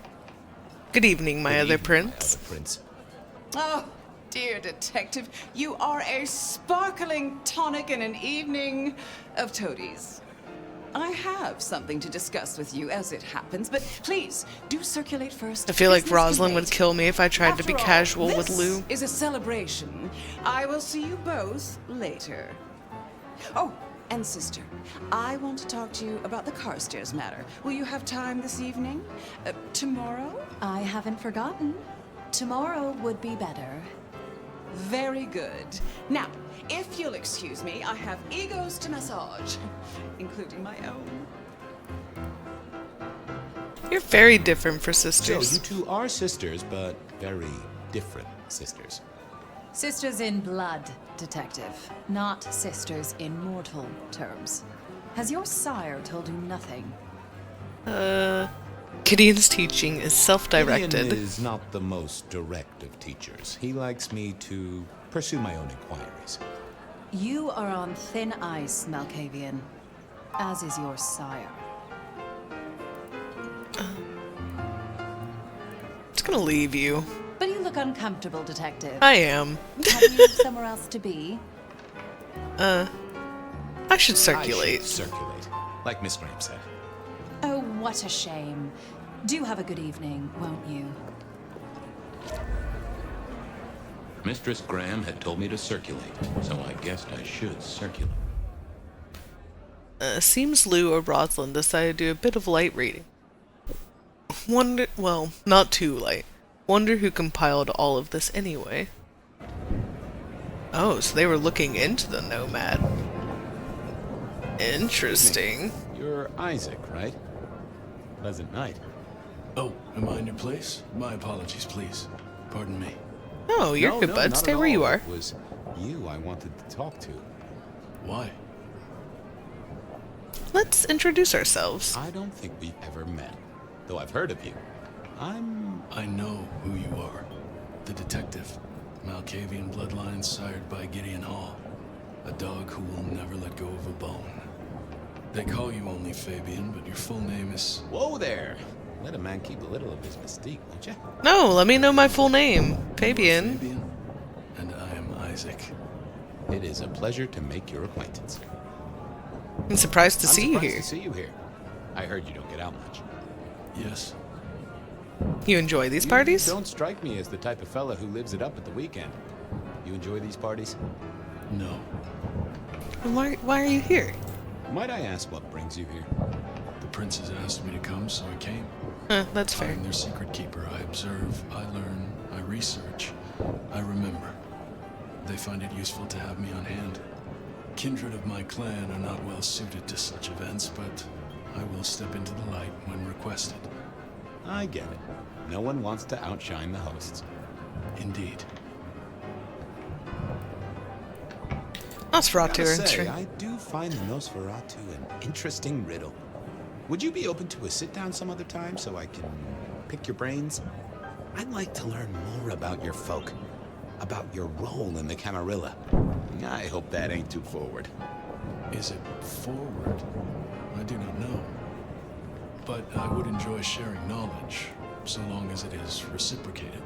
Good evening, my other prince. Oh, dear Detective, you are a sparkling tonic in an evening of toadies. I have something to discuss with you as it happens, but please do circulate first. I feel like Business Rosalind would relate. kill me if I tried to be After all, casual with this Lou. is a celebration. I will see you both later. Oh, and sister, I want to talk to you about the Carstairs matter. Will you have time this evening? Tomorrow? I haven't forgotten. Tomorrow would be better. Very good. Now, if you'll excuse me, I have egos to massage, including my own. You're very different for So, sisters. you two are sisters, but very different sisters. Sisters in blood, Detective. Not sisters in mortal terms. Has your sire told you nothing? Gideon's teaching is self-directed. Gideon is not the most direct of teachers. He likes me to pursue my own inquiries. You are on thin ice, Malkavian. As is your sire. Just gonna leave you. But you look uncomfortable, Detective. I am. Have you somewhere else to be? I should circulate. I should circulate, like Miss Graham said. Oh, what a shame. Do have a good evening, won't you? Mistress Graham had told me to circulate, so I guessed I should circulate. Seems Lou or Rosalind decided to do a bit of light reading. Wonder, well, not too light. Wonder who compiled all of this anyway. Oh, so they were looking into the Nomad. Interesting. You're Isaac, right? Pleasant night. Oh, am I in your place? My apologies, please. Pardon me. Oh, you're good, bud. not Stay at where you all. are. It was you I wanted to talk to. Why? Let's introduce ourselves. I don't think we've ever met, though I've heard of you. I know who you are. The detective. Malkavian Bloodlines sired by Gideon Hall. A dog who will never let go of a bone. They call you only Fabian, but your full name is... Whoa there! Let a man keep a little of his mystique, won't you? No, let me know my full name. Fabian. Fabian, and I am Isaac. It is a pleasure to make your acquaintance. I'm surprised to see you here. To see you here. I heard you don't get out much. Yes. You enjoy these You parties? don't strike me as the type of fella who lives it up at the weekend. You enjoy these parties? No. Why are you here? Might I ask what brings you here? The princess asked me to come, so I came. That's fair. I'm their secret keeper. I observe, I learn, I research, I remember. They find it useful to have me on hand. Kindred of my clan are not well suited to such events, but I will step into the light when requested. I get it. No one wants to outshine the hosts. Indeed. Nosferatu Gotta are say, interesting. I do find the Nosferatu an interesting riddle. Would you be open to a sit-down some other time so I can pick your brains? I'd like to learn more about your folk, about your role in the Camarilla. I hope that ain't too forward. Is it forward? I do not know. But I would enjoy sharing knowledge, so long as it is reciprocated.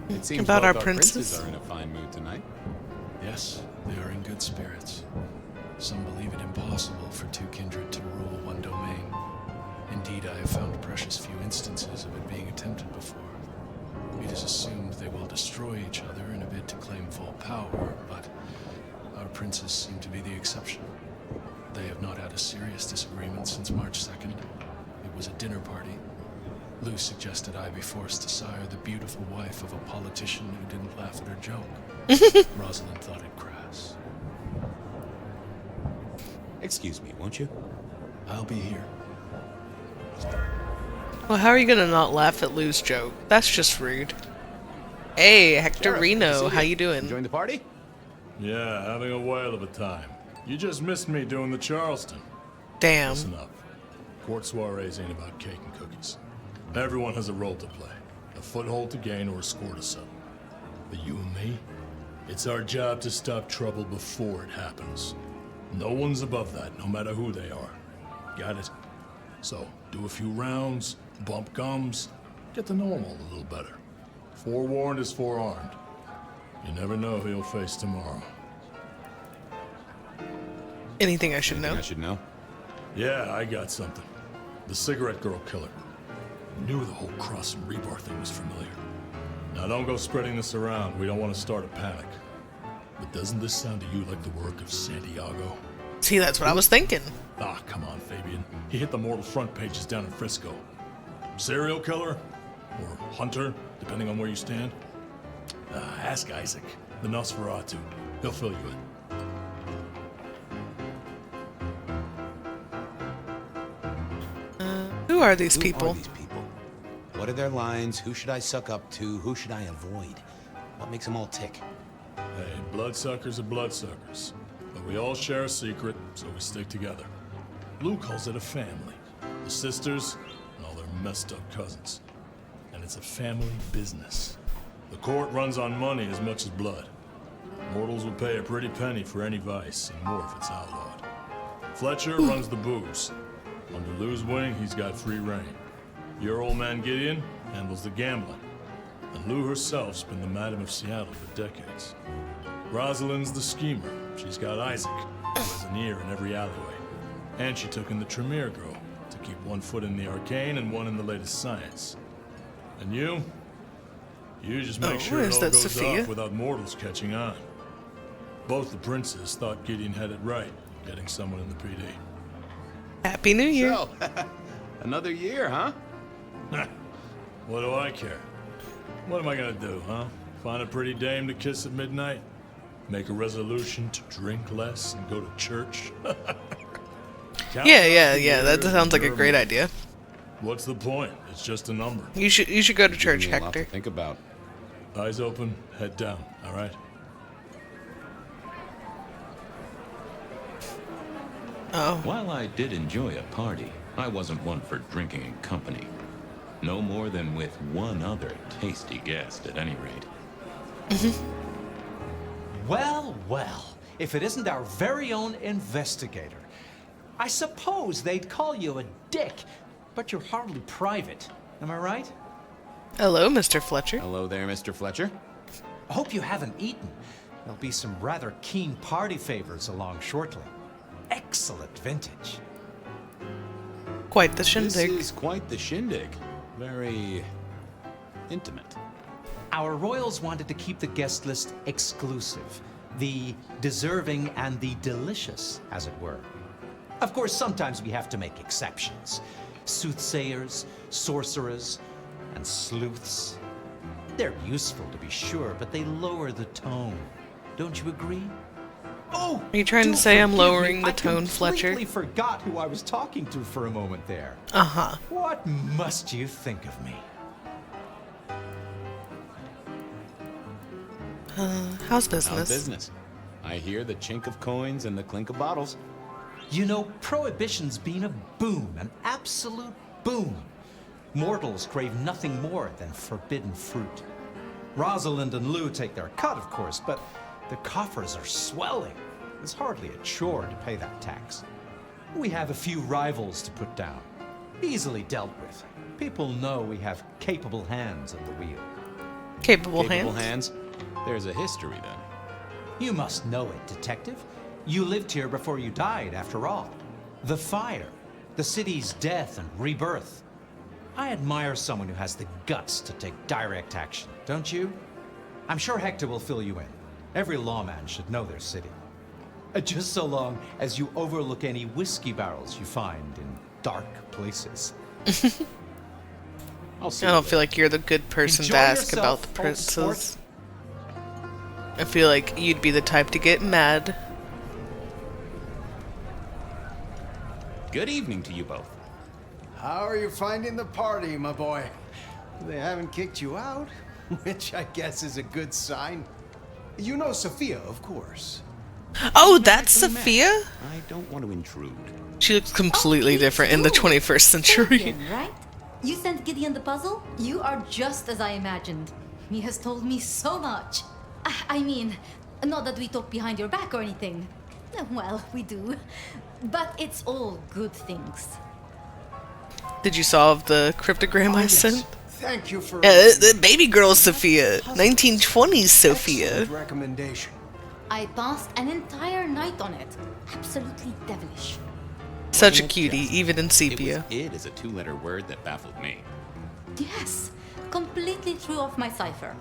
It seems About both our princes? are in a fine mood tonight. Yes, they are in good spirits. Some believe it impossible for two kindred to rule one domain. Indeed, I have found precious few instances of it being attempted before. It is assumed they will destroy each other in a bid to claim full power, but our princes seem to be the exception. They have not had a serious disagreement since March 2nd. It was a dinner party. Lou suggested I be forced to sire the beautiful wife of a politician who didn't laugh at her joke. Rosalind thought it crass. Excuse me, won't you? I'll be here. Well, how are you gonna not laugh at Lou's joke? That's just rude. Hey, Hector Reno, how you doing? Join the party? Yeah, having a whale of a time. You just missed me doing the Charleston. Damn. Listen up. Court soirees ain't about cake and cookies. Everyone has a role to play. A foothold to gain or a score to settle. But you and me? It's our job to stop trouble before it happens. No one's above that, no matter who they are. Got it? So, do a few rounds, bump gums, get to know them all a little better. Forewarned is forearmed. You never know who you'll face tomorrow. Anything I should know? I should know. Yeah, I got something. The cigarette girl killer. Knew the whole cross and rebar thing was familiar. Now don't go spreading this around. We don't want to start a panic. But doesn't this sound to you like the work of Santiago? See, that's what I was thinking. Ah, come on, Fabian. He hit the mortal front pages down in Frisco. Serial killer? Or hunter, depending on where you stand? Ask Isaac, the Nosferatu. He'll fill you in. Who are these people? What are their lines? Who should I suck up to? Who should I avoid? What makes them all tick? Hey, bloodsuckers are bloodsuckers. But we all share a secret, so we stick together. Lou calls it a family. The sisters and all their messed up cousins. And it's a family business. The court runs on money as much as blood. Mortals will pay a pretty penny for any vice, and more if it's outlawed. Fletcher runs the booze. Under Lou's wing, he's got free reign. Your old man Gideon handles the gambling. And Lou herself's been the Madam of Seattle for decades. Rosalind's the schemer. She's got Isaac, who has an ear in every alleyway. And she took in the Tremere girl to keep one foot in the arcane and one in the latest science. And you just make sure it all goes off without mortals catching on. Both the princes thought Gideon had it right, getting someone in the PD. Happy New Year. So, another year, huh? What do I care? What am I gonna do, huh? Find a pretty dame to kiss at midnight? Make a resolution to drink less and go to church? Yeah, that sounds like a great idea. What's the point? It's just a number. You should go to church, Give me a lot Hector. to think about. Eyes open, head down, all right? Oh. While I did enjoy a party, I wasn't one for drinking in company. No more than with one other tasty guest, at any rate. Well, well, if it isn't our very own investigator. I suppose they'd call you a dick, but you're hardly private. Am I right? Hello, Mr. Fletcher. Hello there, Mr. Fletcher. I hope you haven't eaten. There'll be some rather keen party favors along shortly. Excellent vintage. Quite the shindig. This is quite the shindig. Very intimate. Our royals wanted to keep the guest list exclusive. The deserving and the delicious, as it were. Of course, sometimes we have to make exceptions. Soothsayers, sorcerers, and sleuths. They're useful to be sure, but they lower the tone. Don't you agree? Oh! Are you trying to say I'm lowering the tone, I Fletcher? completely forgot who I was talking to for a moment there. Uh-huh. What must you think of me? How's business? How's business? I hear the chink of coins and the clink of bottles. You know, Prohibition's been a boom, an absolute boom. Mortals crave nothing more than forbidden fruit. Rosalind and Lou take their cut, of course, but the coffers are swelling. It's hardly a chore to pay that tax. We have a few rivals to put down. Easily dealt with. People know we have capable hands at the wheel. Capable hands? There's a history, then. You must know it, Detective. You lived here before you died, after all. The fire, the city's death and rebirth. I admire someone who has the guts to take direct action, don't you? I'm sure Hector will fill you in. Every lawman should know their city. Just so long as you overlook any whiskey barrels you find in dark places. I don't feel like you're the good person to ask about the princes. I feel like you'd be the type to get mad. Good evening to you both. How are you finding the party, my boy? They haven't kicked you out, which I guess is a good sign. You know Sophia, of course. Oh, that's Sophia? I don't want to intrude. She looks completely different in the 21st century. Right? You sent Gideon the puzzle? You are just as I imagined. He has told me so much. I mean, not that we talk behind your back or anything. Well, we do. But it's all good things. Did you solve the cryptogram I sent? Thank you for the baby girl Sophia. 1920s Sophia. excellent recommendation. I passed an entire night on it. Absolutely devilish. Such a cutie, even in sepia. It is a two-letter word that baffled me. Yes, completely threw off my cipher.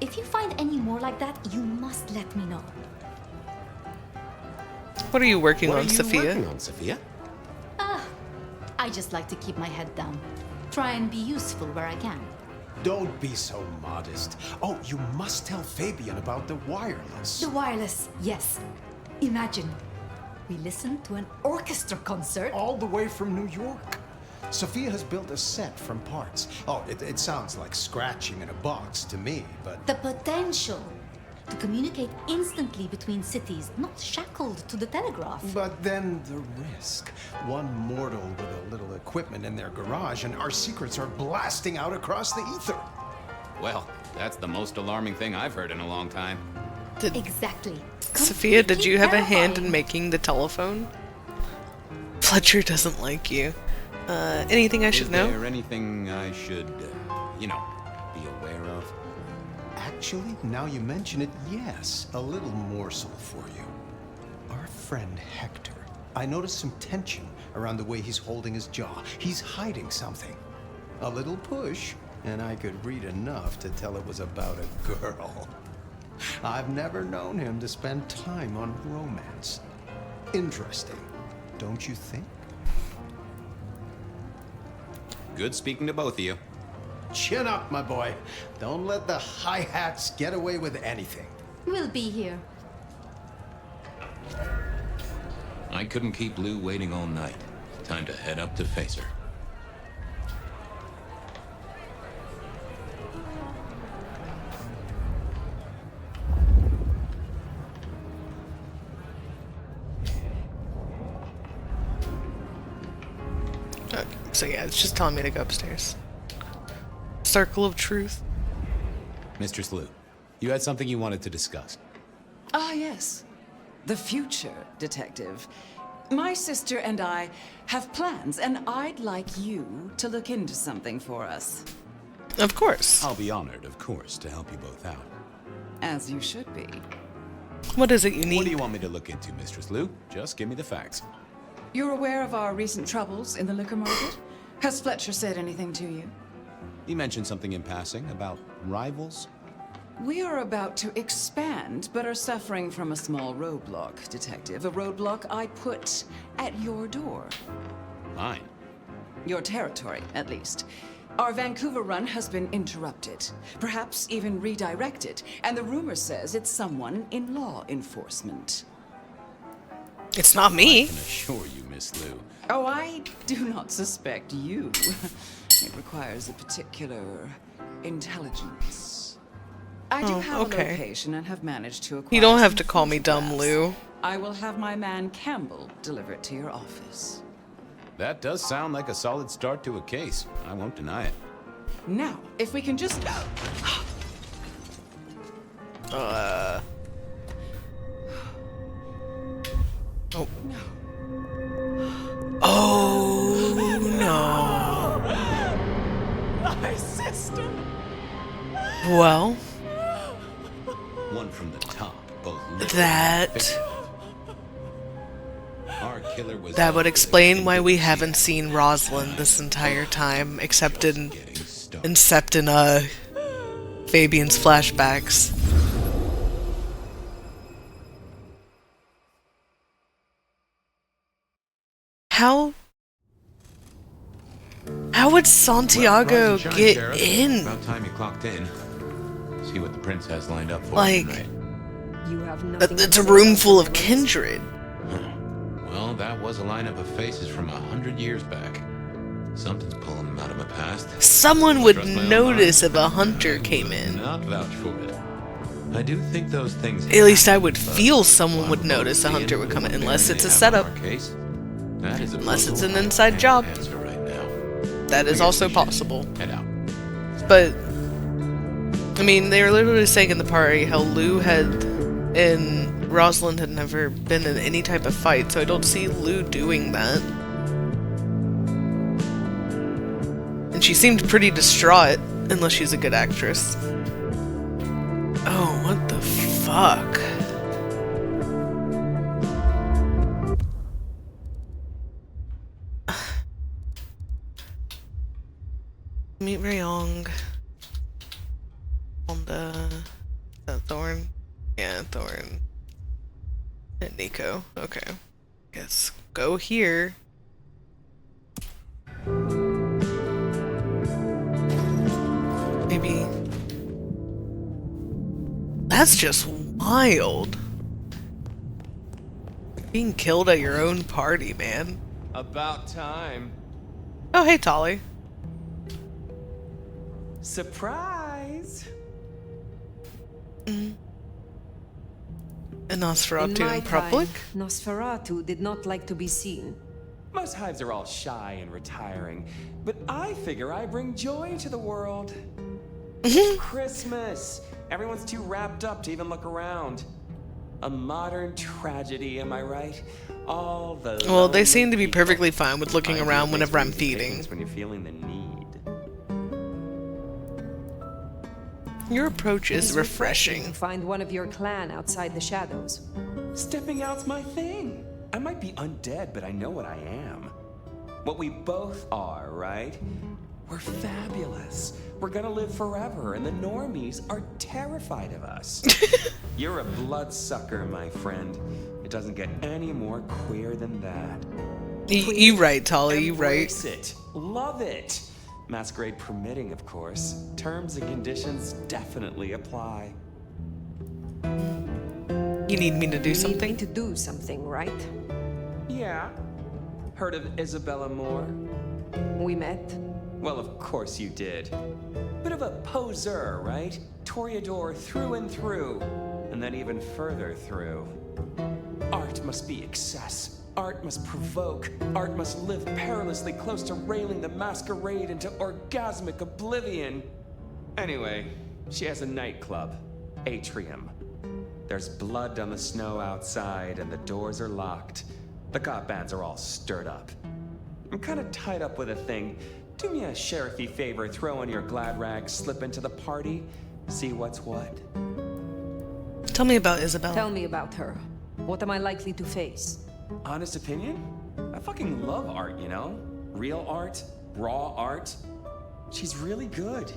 If you find any more like that, you must let me know. What are you working What on, are you Sophia? working on, Sophia? I just like to keep my head down. Try and be useful where I can. Don't be so modest. Oh, you must tell Fabian about the wireless. The wireless, yes. Imagine, we listened to an orchestra concert. All the way from New York. Sophia has built a set from parts. Oh, it sounds like scratching in a box to me, but... The potential to communicate instantly between cities, not shackled to the telegraph. But then the risk. One mortal with a little equipment in their garage and our secrets are blasting out across the ether. Well, that's the most alarming thing I've heard in a long time. Exactly. Sophia, did you have a hand in making the telephone? Fletcher doesn't like you. Anything I should know? Is there anything I should, be aware of? Actually, now you mention it, yes. A little morsel for you. Our friend Hector. I noticed some tension around the way he's holding his jaw. He's hiding something. A little push, and I could read enough to tell it was about a girl. I've never known him to spend time on romance. Interesting, don't you think? Good speaking to both of you. Chin up, my boy. Don't let the hi-hats get away with anything. We'll be here. I couldn't keep Lou waiting all night. Time to head up to face her. Okay, so yeah, it's just telling me to go upstairs. Circle of truth. Mistress Lou, you had something you wanted to discuss. Ah, yes. The future, Detective. My sister and I have plans, and I'd like you to look into something for us. Of course. I'll be honored, of course, to help you both out. As you should be. What is it you need? What do you want me to look into, Mistress Lou? Just give me the facts. You're aware of our recent troubles in the liquor market? Has Fletcher said anything to you? He mentioned something in passing about rivals. We are about to expand, but are suffering from a small roadblock, Detective. A roadblock I put at your door. Mine? Your territory, at least. Our Vancouver run has been interrupted, perhaps even redirected, and the rumor says it's someone in law enforcement. It's not me. I can assure you, Miss Lou. Oh, I do not suspect you. It requires a particular intelligence. I do have a location and have managed to acquire. You don't have some to call me dumb, Lou. I will have my man Campbell deliver it to your office. That does sound like a solid start to a case. I won't deny it. Now, if we can just... Oh. No. Oh, no. My sister. Well. One from the top, both That would explain why we haven't seen Rosalind this entire time, except in Fabian's flashbacks. How would Santiago get in? About time you clocked in. See what the prince has lined up for Like, you tonight. You have nothing. It's a room full of kindred. Well, that was a lineup of faces from 100 years back. Something's pulling them out of my past. Someone would notice if a hunter came in. Not vouch for it. I do think those things. At least I would feel someone would notice a hunter would come in, unless it's a setup. Unless it's an inside job. That is also possible. Head out. But, I mean, they were literally saying in the party how Lou and Rosalind had never been in any type of fight, so I don't see Lou doing that. And she seemed pretty distraught, unless she's a good actress. Oh, what the fuck? Meet Rayong. On the... Is that Thorn? Yeah, Thorn. And Nico. Okay. Guess go here. Maybe... That's just wild. Being killed at your own party, man. About time. Oh, hey, Tolly. Surprise! And Nosferatu in public? Time, Nosferatu did not like to be seen. Most hives are all shy and retiring, but I figure I bring joy to the world. It's Christmas. Everyone's too wrapped up to even look around. A modern tragedy, am I right? All the Well, they seem to be perfectly fine with looking around whenever I'm feeding. When you're feeling the need. Your approach is refreshing. To find one of your clan outside the shadows. Stepping out's my thing. I might be undead, but I know what I am. What we both are, right? We're fabulous. We're gonna live forever, and the normies are terrified of us. You're a bloodsucker, my friend. It doesn't get any more queer than that. You right, Tolly, you right. Embrace it. Love it. Masquerade permitting, of course. Terms and conditions definitely apply. You need me to do something? You need me to do something, right? Yeah. Heard of Isabella Moore? We met. Well, of course you did. Bit of a poser, right? Toreador through and through. And then even further through. Art must be excess. Art must provoke. Art must live perilously close to railing the masquerade into orgasmic oblivion. Anyway, she has a nightclub, Atrium. There's blood on the snow outside and the doors are locked. The cop bands are all stirred up. I'm kind of tied up with a thing. Do me a sheriffy favor, throw on your glad rags, slip into the party, see what's what. Tell me about Isabel. Tell me about her. What am I likely to face? Honest opinion? I fucking love art, you know? Real art, raw art. She's really good,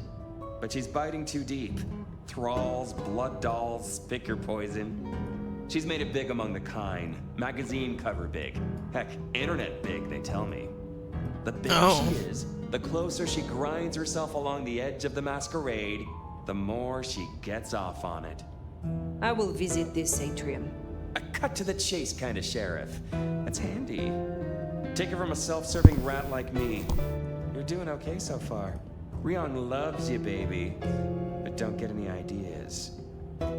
but she's biting too deep. Thralls, blood dolls, pick your poison. She's made it big among the kind. Magazine cover big. Heck, internet big, they tell me. The bigger she is, the closer she grinds herself along the edge of the masquerade, the more she gets off on it. I will visit this atrium. A cut to the chase kind of sheriff. That's handy. Take it from a self-serving rat like me. You're doing okay so far. Rion loves you, baby. But don't get any ideas.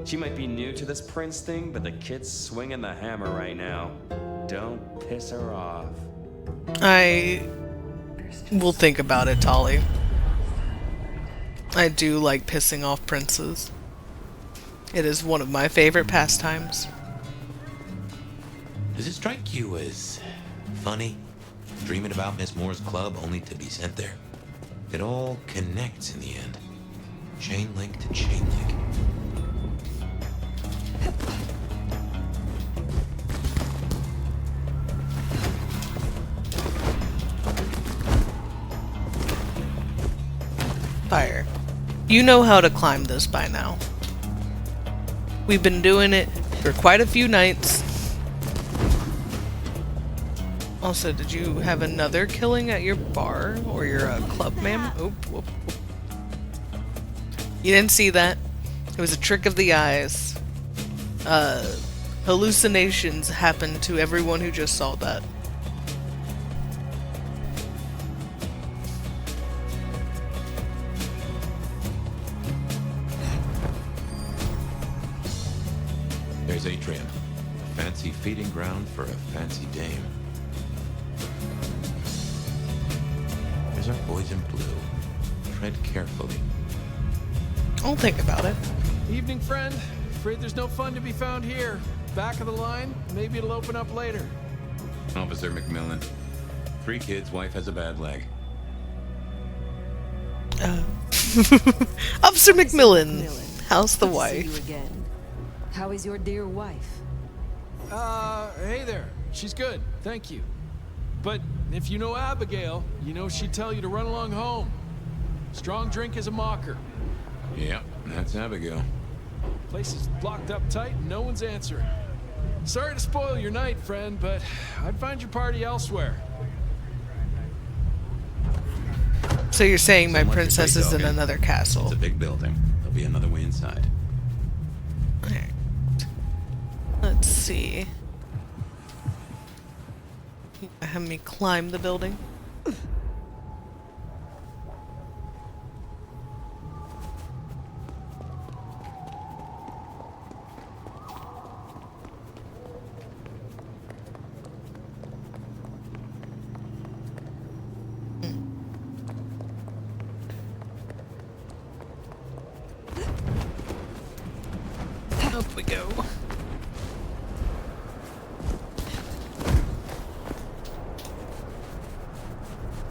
She might be new to this prince thing, but the kid's swinging the hammer right now. Don't piss her off. I will think about it, Tolly. I do like pissing off princes. It is one of my favorite pastimes. Does it strike you as funny? Dreaming about Miss Moore's club only to be sent there? It all connects in the end. Chain link to chain link. Fire. You know how to climb this by now. We've been doing it for quite a few nights. Also, did you have another killing at your bar or your club, ma'am? Oop, whoop, whoop. You didn't see that. It was a trick of the eyes. Hallucinations happened to everyone who just saw that. There's Atrium, a fancy feeding ground for a fancy dame. There's our boys in blue. Tread carefully. I'll think about it. Evening, friend. Afraid there's no fun to be found here. Back of the line, maybe it'll open up later. Officer McMillan. 3 kids, wife has a bad leg. Officer McMillan. How's the Good to wife? see you again. How is your dear wife? Hey there. She's good, thank you. But if you know Abigail, you know she'd tell you to run along home. Strong drink is a mocker. Yep, that's Abigail. Place is blocked up tight and no one's answering. Sorry to spoil your night, friend, but I'd find your party elsewhere. So you're saying my Someone could princess play is in dog. another castle? It's a big building. There'll be another way inside. Alright. Let's see. Have me climb the building. Up we go.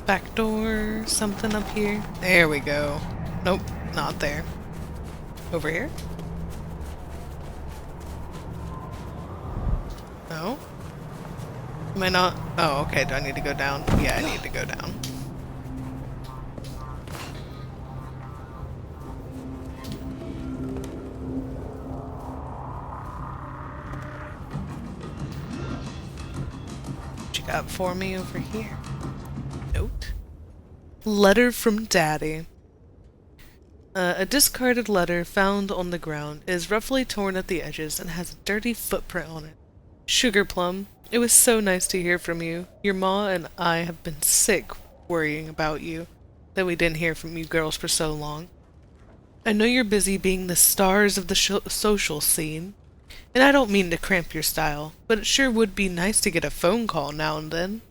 Back door, something up here. There we go. Nope, not there. Over here? No? Am I not? Oh, okay. Do I need to go down? Yeah, I need to go down. What you got for me over here? Note. Letter from Daddy. A discarded letter found on the ground is roughly torn at the edges and has a dirty footprint on it. Sugar Plum, it was so nice to hear from you. Your ma and I have been sick worrying about you, that we didn't hear from you girls for so long. I know you're busy being the stars of the social scene, and I don't mean to cramp your style, but it sure would be nice to get a phone call now and then.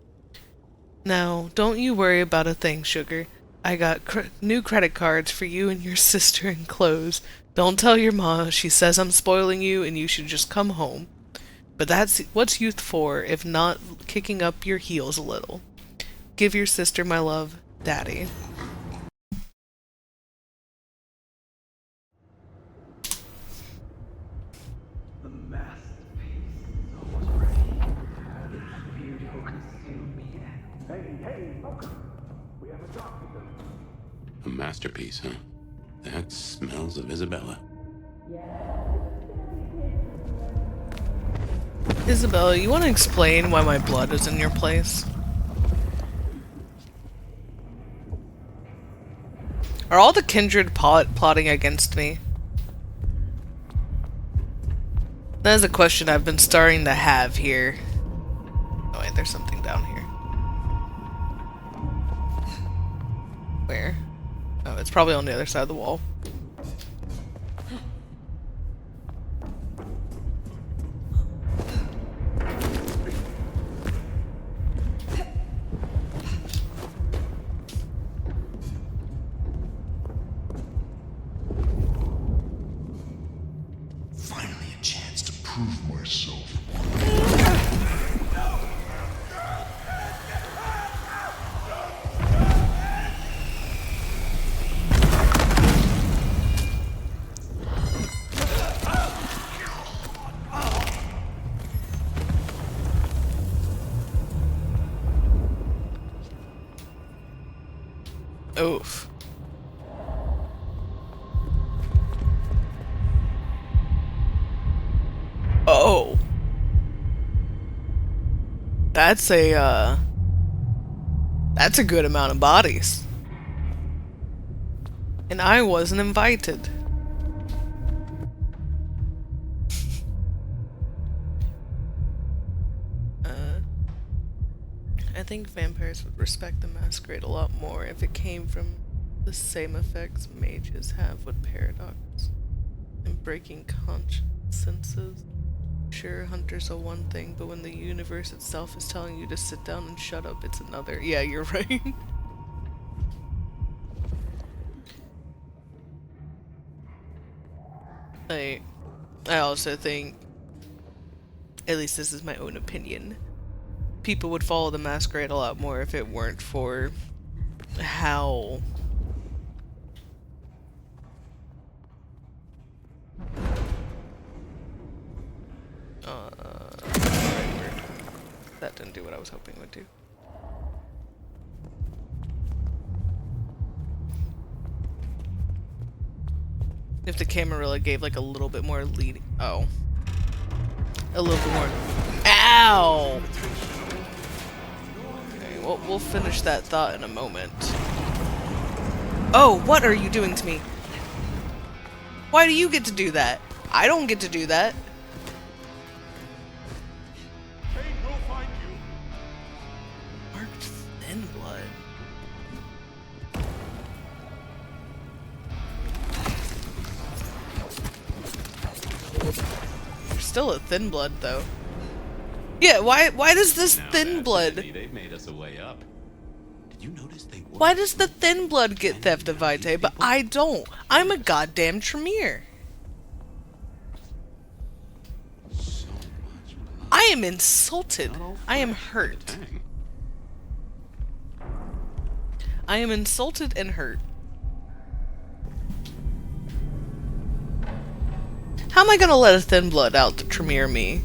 Now, don't you worry about a thing, Sugar. I got new credit cards for you and your sister and clothes. Don't tell your ma. She says I'm spoiling you and you should just come home. But that's what's youth for, if not kicking up your heels a little. Give your sister my love, Daddy. A masterpiece, huh? That smells of Isabella. Isabella, you want to explain why my blood is in your place? Are all the kindred plotting against me? That is a question I've been starting to have here. Oh wait, there's something down here. Where? Oh, it's probably on the other side of the wall. Finally a chance to prove myself. Oof. Oh. That's a good amount of bodies. And I wasn't invited. I think vampires would respect the Masquerade a lot more if it came from the same effects mages have with paradox and breaking consciences. Sure, hunters are one thing, but when the universe itself is telling you to sit down and shut up, it's another. Yeah, you're right. I also think, at least this is my own opinion, people would follow the Masquerade a lot more if it weren't for how that didn't do what I was hoping it would do. If the camera really gave like a little bit more lead. Oh. A little bit more. Ow! Okay, well, we'll finish that thought in a moment. Oh, what are you doing to me? Why do you get to do that? I don't get to do that. Marked thin blood. You're still a thin blood, though. Yeah, why does this thin blood... They've made us a way up. Did you notice they were... Why does the thin blood get Theft of Vitae, but I don't? I'm a goddamn Tremere. I am insulted. I am hurt. I am insulted and hurt. How am I gonna let a thin blood out to Tremere me?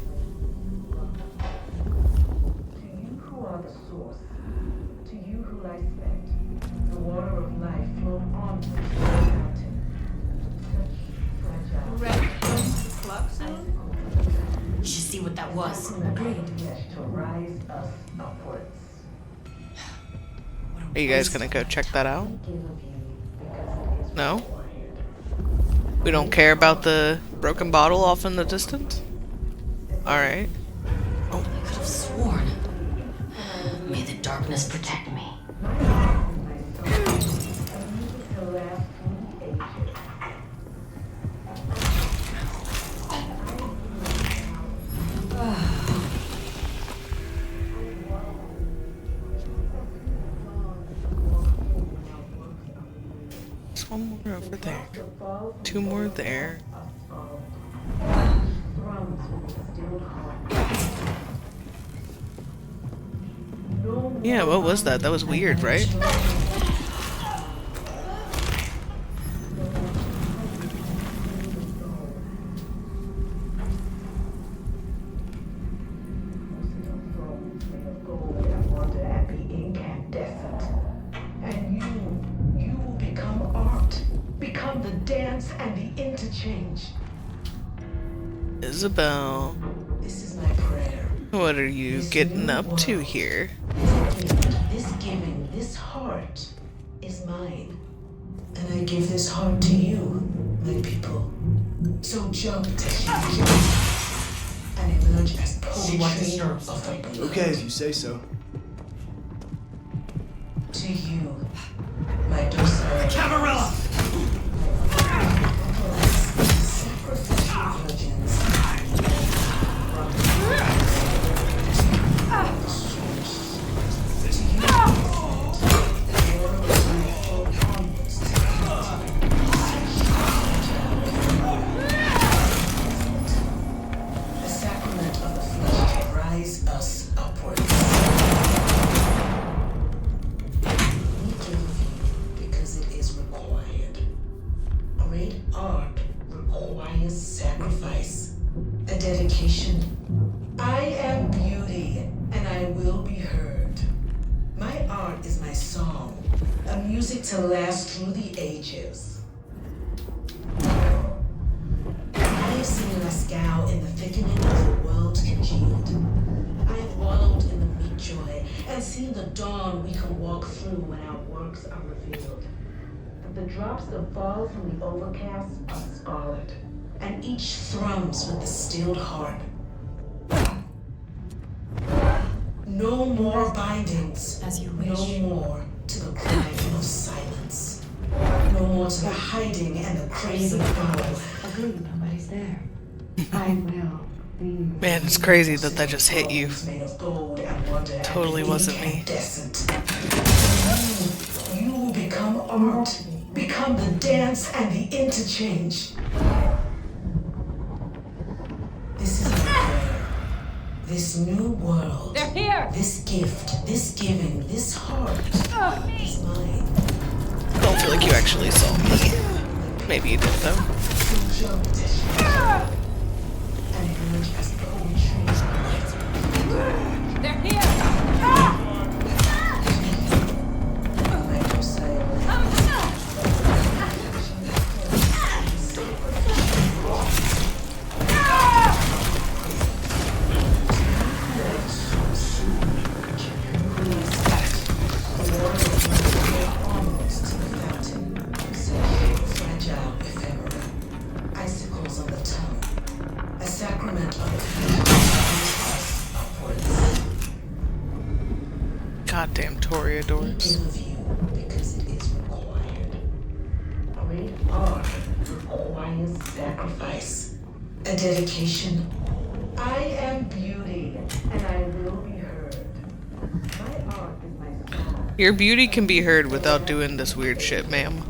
You should see what that was. Are you guys gonna go check that out? No? We don't care about the broken bottle off in the distance? Alright. I could have sworn. May the darkness protect me. There's one more over there. Two more there. Yeah, what was that? That was weird, right? Isabel. This is my prayer. What are you getting up to here? This giving, this heart is mine. Then I give this heart to you, my people. So jump, Tashi, jump. And emerge as poetry of the blood. Okay, if you say so. To you, my docile... Camarilla! Sacrificial virgins. The sacrament of the flesh rise us upwards. We give you because it is required. Great art requires sacrifice, a dedication. I am beauty, and I will be heard. My art is my song, a music to last through the ages. I have seen Masquerade in the thickening of the world congealed. I have wallowed in the meat joy and seen the dawn we can walk through when our works are revealed. But the drops that fall from the overcast are scarlet, and each thrums with the stilled heart. No more bindings. As you wish. No more to the crime of silence. No more to the hiding and the crazy power. Agreed, nobody's there. I will. Man, it's crazy that that just hit you. Totally wasn't me. You will become art, become the dance and the interchange. This is my prayer. This new world. They're here! This gift, this giving, this heart is mine. I don't feel like you actually saw me. Maybe you did though. And emerge as poetry. They're here! Goddamn Toreadors. Because it is required. Great art requires sacrifice, a dedication. I am beauty, and I will be heard. My art is my song. Your beauty can be heard without doing this weird shit, ma'am.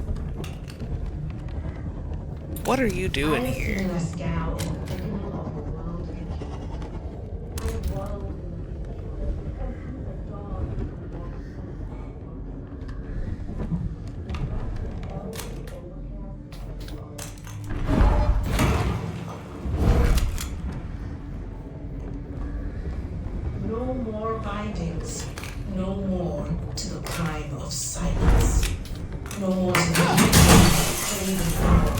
What are you doing here? No more bindings. No more to the crime of silence. No more to the craving power.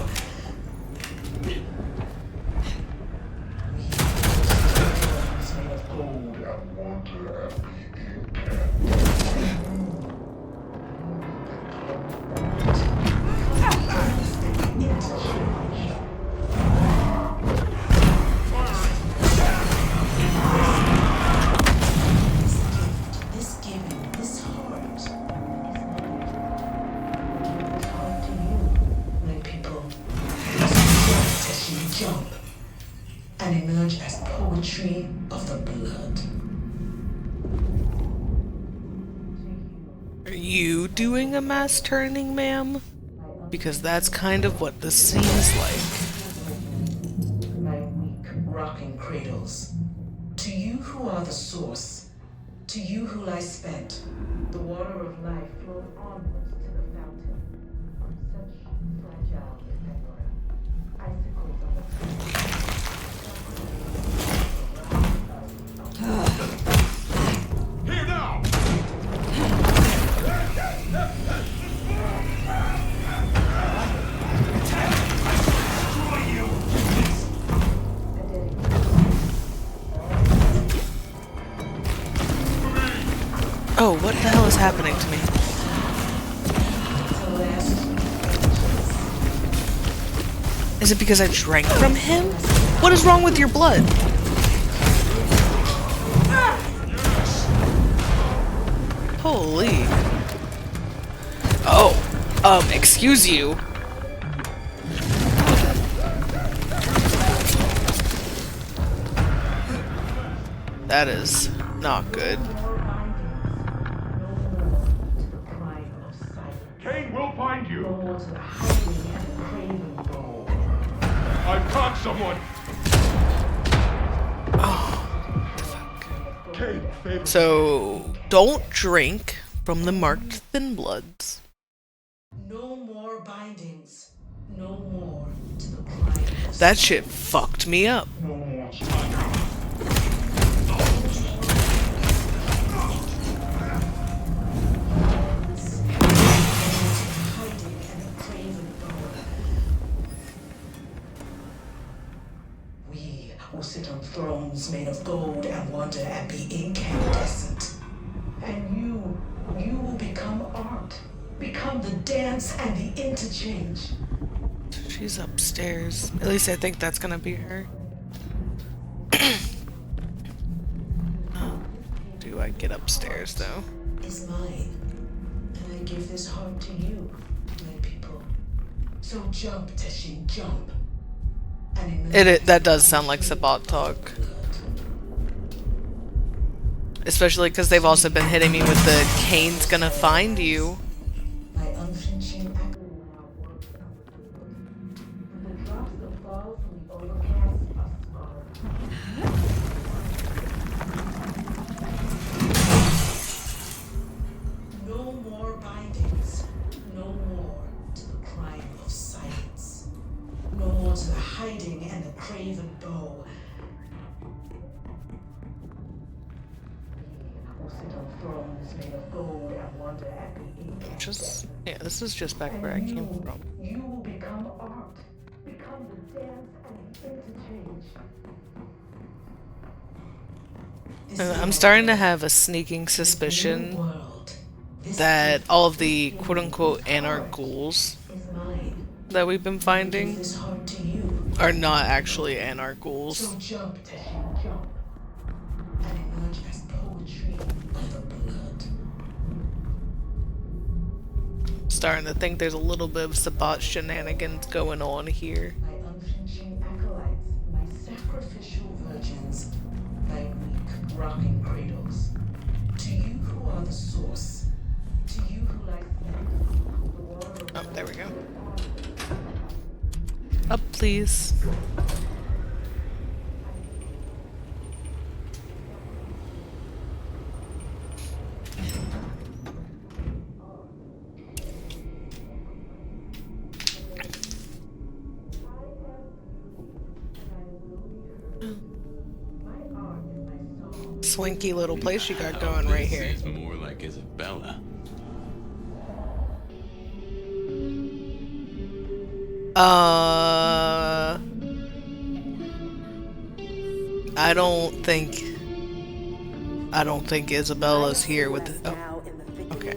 Jump and emerge as poetry of the blood. Are you doing a mass turning, ma'am? Because that's kind of what this seems like. My weak, rocking cradles. To you who are the source, to you who lie spent, the water of life flows onwards to the fountain. On such fragile ephemera, icicles on the Here now! Oh, what the hell is happening to me? Is it because I drank from him? What is wrong with your blood? Holy. Oh, excuse you. That is not good. Kane will find you. I've caught someone. Kane, favor. So, don't drink from the marked thin bloods. No more bindings. No more to the pride of That shit fucked me up. We will sit on thrones made of gold and wonder and be incandescent. And you will become art. Become the dance and the interchange. She's upstairs. At least I think that's gonna be her. Do I get upstairs though? Is mine. And I give this heart to you, my people. So jump, Teshin, jump. That does sound like Sabat talk. Especially because they've also been hitting me with the Kane's gonna find you. My unflinching act. The drops that fall from the overcast are scarred. No more bindings. No more to the crime of silence. No more to the hiding and the craven bow. We'll sit on thrones made of gold and wonder at the Yeah, this is just back where I came from. You will become art. Become the dance and the interchange. I'm starting to have a sneaking suspicion that all of the quote-unquote anarch ghouls that we've been finding are not actually anarch ghouls. So jump, Teshin, jump. And emerge as poetry of the blood. Starting to think there's a little bit of Sabat shenanigans going on here. My unflinching acolytes, my sacrificial virgins, my weak rocking cradles. To you who are the source, to you who like the water. Oh, there we go. Up, please. Swanky little place you got going right here. It's more like Isabella. I don't think Isabella's here with the, oh, okay.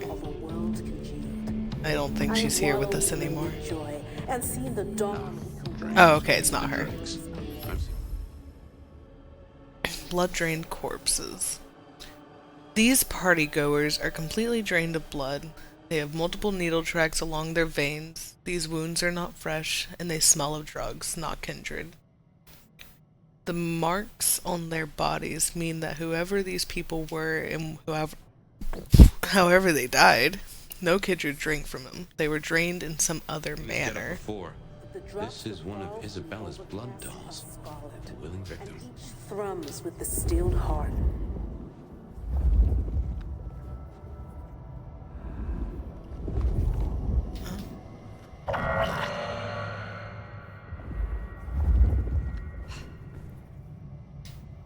I don't think she's here with us anymore. Oh, okay, it's not her. Blood-drained corpses. These party-goers are completely drained of blood. They have multiple needle tracks along their veins. These wounds are not fresh, and they smell of drugs, not kindred. The marks on their bodies mean that whoever these people were and however they died, no kindred drank from them. They were drained in some other manner. This is one of Isabella's blood dolls. The willing victim. Thrums with the stilled heart.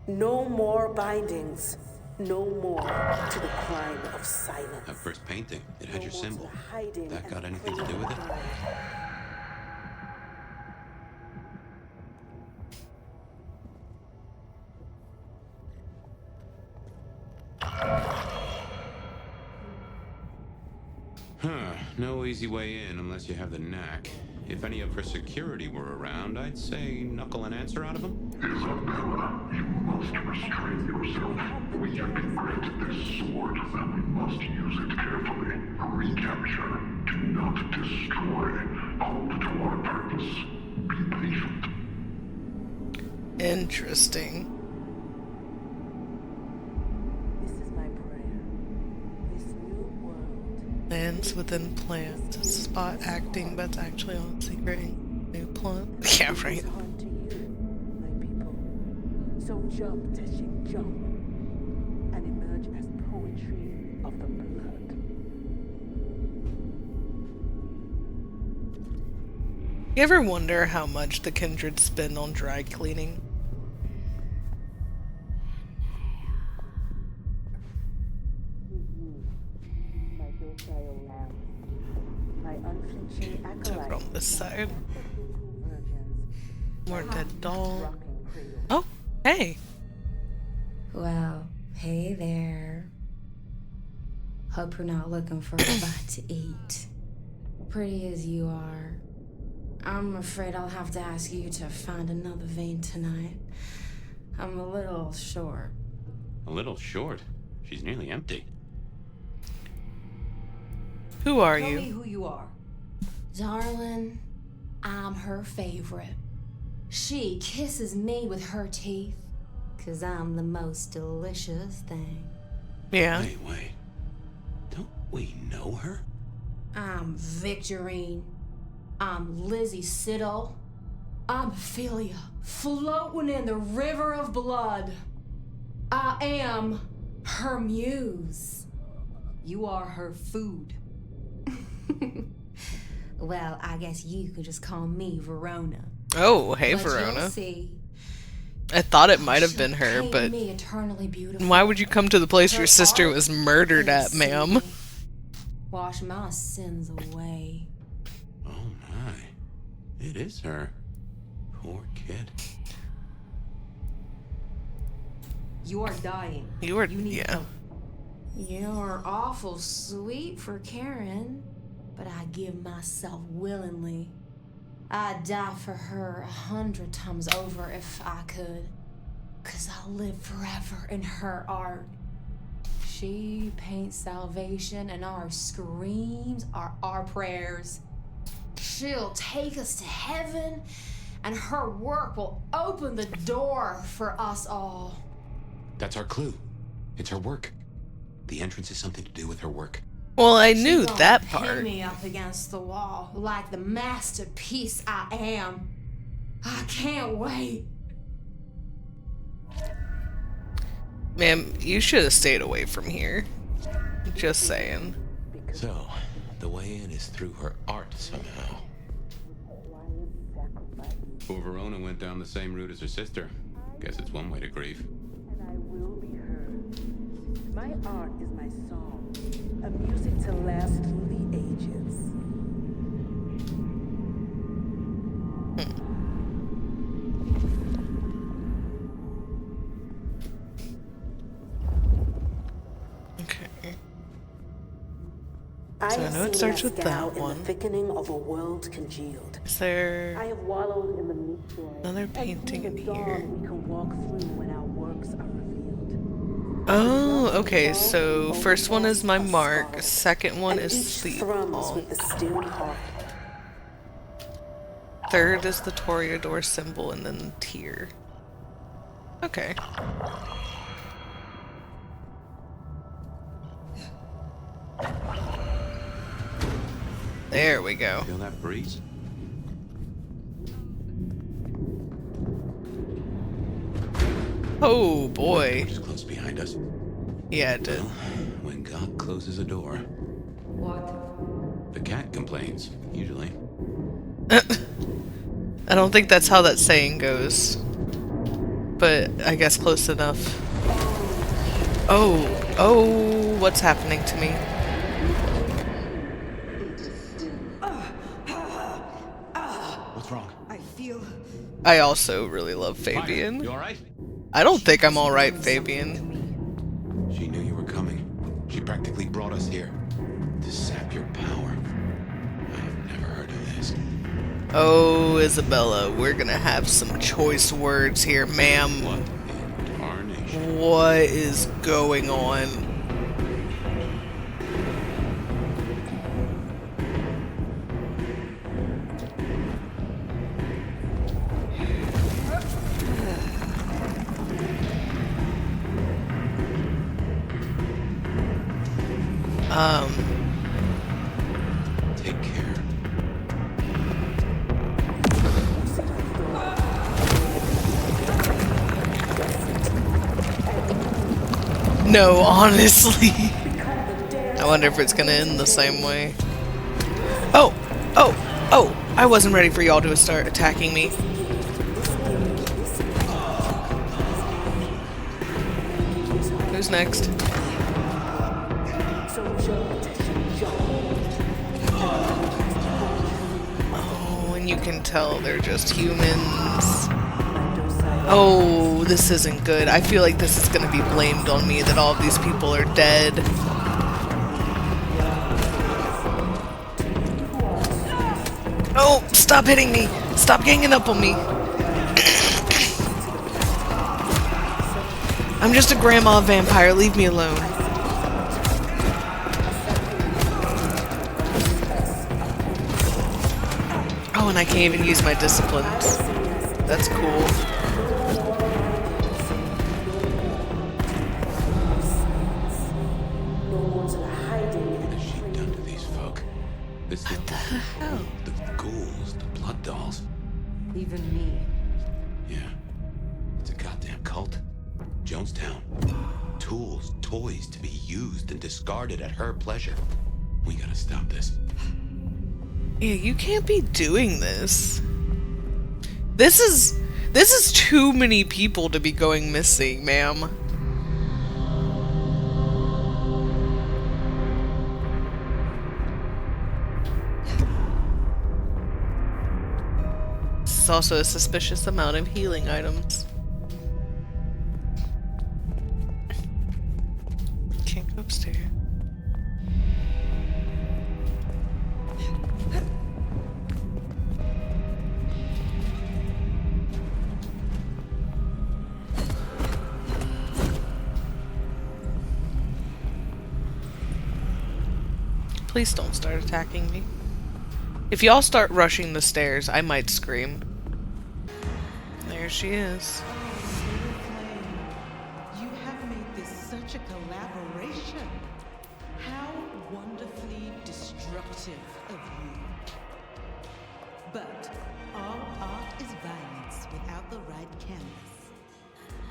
No more bindings. No more to the crime of silence. That first painting, it had your symbol. That got anything to do with it? Huh. No easy way in unless you have the knack. If any of her security were around, I'd say knuckle an answer out of them. You must restrain yourself. We have been granted this sword, and we must use it carefully. Recapture. Do not destroy. Hold to our purpose. Be patient. Interesting. This is my prayer. This new world. Plans within plans. Spot acting, but it's actually on secret new plot. Yeah, right. To you, my people. So jump, Teshin, jump, and emerge as poetry of the blood. You ever wonder how much the kindred spend on dry cleaning? My docile lambs, my unflinching acolytes. Over on this side. More dead doll. Oh, hey. Well, hey there. Hope you're not looking for a bite to eat. Pretty as you are, I'm afraid I'll have to ask you to find another vein tonight. I'm a little short. A little short. She's nearly empty. Who are Tell you? me who you are. Darling, I'm her favorite. She kisses me with her teeth, 'cause I'm the most delicious thing. Yeah. Wait. Don't we know her? I'm Victorine. I'm Lizzie Siddle. I'm Ophelia, floating in the river of blood. I am her muse. You are her food. Well, I guess you could just call me Verona. Oh, hey, But Verona. you'll see, I thought it might have been her, paint but me eternally beautiful. why would you come to the place Her your sister art was murdered at, ma'am? wash my sins away. Oh my. It is her. Poor kid. You are dying. You are, need yeah. help. You're awful sweet for Karen, but I give myself willingly. I'd die for her 100 times over if I could, 'cause I'll live forever in her art. She paints salvation, and our screams are our prayers. She'll take us to heaven, and her work will open the door for us all. That's our clue. It's her work. The entrance is something to do with her work. Well, I knew She gonna that pin part. me up against the wall like the masterpiece I am. I can't wait. Ma'am, you should have stayed away from here. Just saying. So, the way in is through her art somehow. Poor Verona went down the same route as her sister. Guess it's one way to grieve. And I will be heard. My art is my song, a music to last through the ages. Okay. I So I have know it seen starts with Masquerade that in one. the thickening of a world congealed. Is there I have wallowed in the mystery. another painting in the here? dawn we can walk through when our works are revealed. Oh, okay, so first one is my mark, second one is sleep. Thrums with the stilled heart. Third is the Toreador symbol, and then tear. Okay. There we go. Feel that breeze? Oh boy. Just close behind us. Yeah, it did. Well, when God closes a door, What? the cat complains, usually. I don't think that's how that saying goes. But I guess close enough. Oh, what's happening to me? What's wrong? I feel... I also really love Fabian. You alright? I don't think I'm alright, Fabian. She knew you were coming. She practically brought us here to sap your power. I have never heard of this. Oh, Isabella, we're gonna have some choice words here, ma'am. What is going on? Take care. No, honestly. I wonder if it's gonna end the same way. Oh! Oh! Oh! I wasn't ready for y'all to start attacking me. Who's next? Oh, and you can tell they're just humans. Oh, this isn't good. I feel like this is gonna be blamed on me that all of these people are dead. Oh, stop hitting me! Stop ganging up on me! I'm just a grandma vampire, leave me alone. Oh, and I can't even use my disciplines. That's cool. This what the hell? The ghouls, the blood dolls. Even me. Yeah. It's a goddamn cult. Jonestown. Tools, toys to be used and discarded at her pleasure. We gotta stop this. Yeah, you can't be doing this. This is too many people to be going missing, ma'am. This is also a suspicious amount of healing items. Can't go upstairs. Please don't start attacking me. If y'all start rushing the stairs, I might scream. There she is. You have made this such a collaboration. How wonderfully destructive of you. But all art is violence without the right canvas.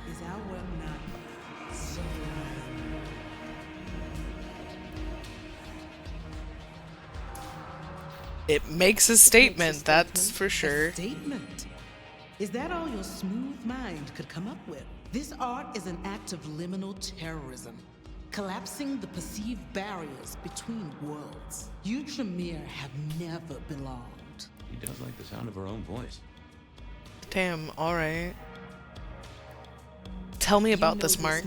Is our work not sublime? It makes a statement, that's for sure. Statement? Is that all your smooth mind could come up with? This art is an act of liminal terrorism, collapsing the perceived barriers between worlds. You, Tremere, have never belonged. She does like the sound of her own voice. Damn, alright. Tell me about this mark.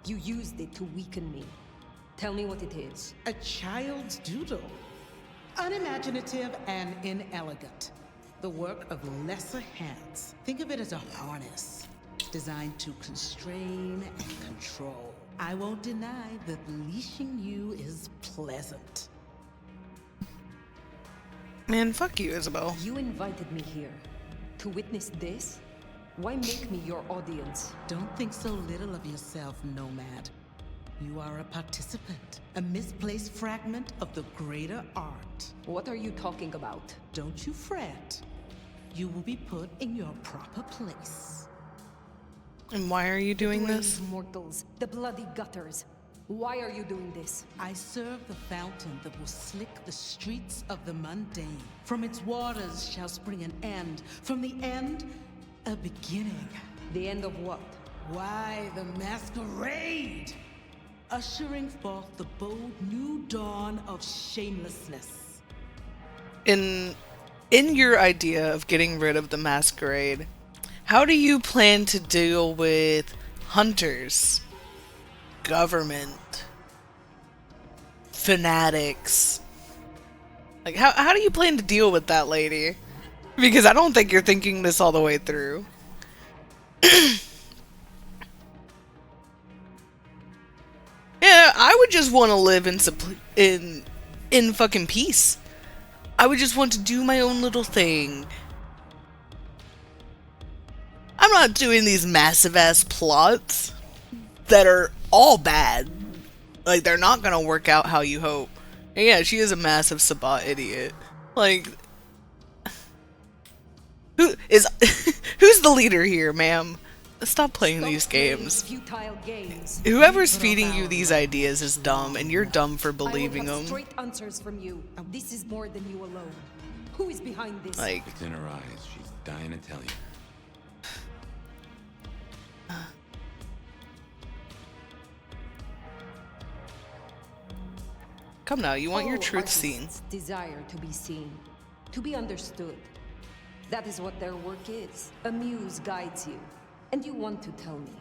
You used it to weaken me. Tell me what it is. A child's doodle. Unimaginative and inelegant. The work of lesser hands. Think of it as a harness designed to constrain and control. I won't deny that leashing you is pleasant. Man, fuck you, Isabel. You invited me here to witness this? Why make me your audience? Don't think so little of yourself, Nomad. You are a participant, a misplaced fragment of the greater art. What are you talking about? Don't you fret. You will be put in your proper place. And why are you doing the this? Mortals, the bloody gutters. Why are you doing this? I serve the fountain that will slick the streets of the mundane. From its waters shall spring an end. From the end, a beginning. The end of what? Why, the masquerade! Ushering forth the bold new dawn of shamelessness. In your idea of getting rid of the masquerade, how do you plan to deal with hunters, government, fanatics? Like, how do you plan to deal with that lady? Because I don't think you're thinking this all the way through. Yeah, I would just want to live in fucking peace. I would just want to do my own little thing. I'm not doing these massive ass plots that are all bad. Like, they're not gonna work out how you hope. And yeah, she is a massive Sabbat idiot. Like, who's the leader here, ma'am? Stop playing these games. Whoever's feeding you these ideas is dumb, and you're dumb for believing them. Straight answers from you. This is more than you alone. Who is behind this? Like, it's in her eyes. She's dying to tell you. Come now, you want your All truth artists seen. Desire to be seen, to be understood. That is what their work is. A muse guides you, and you want to tell me.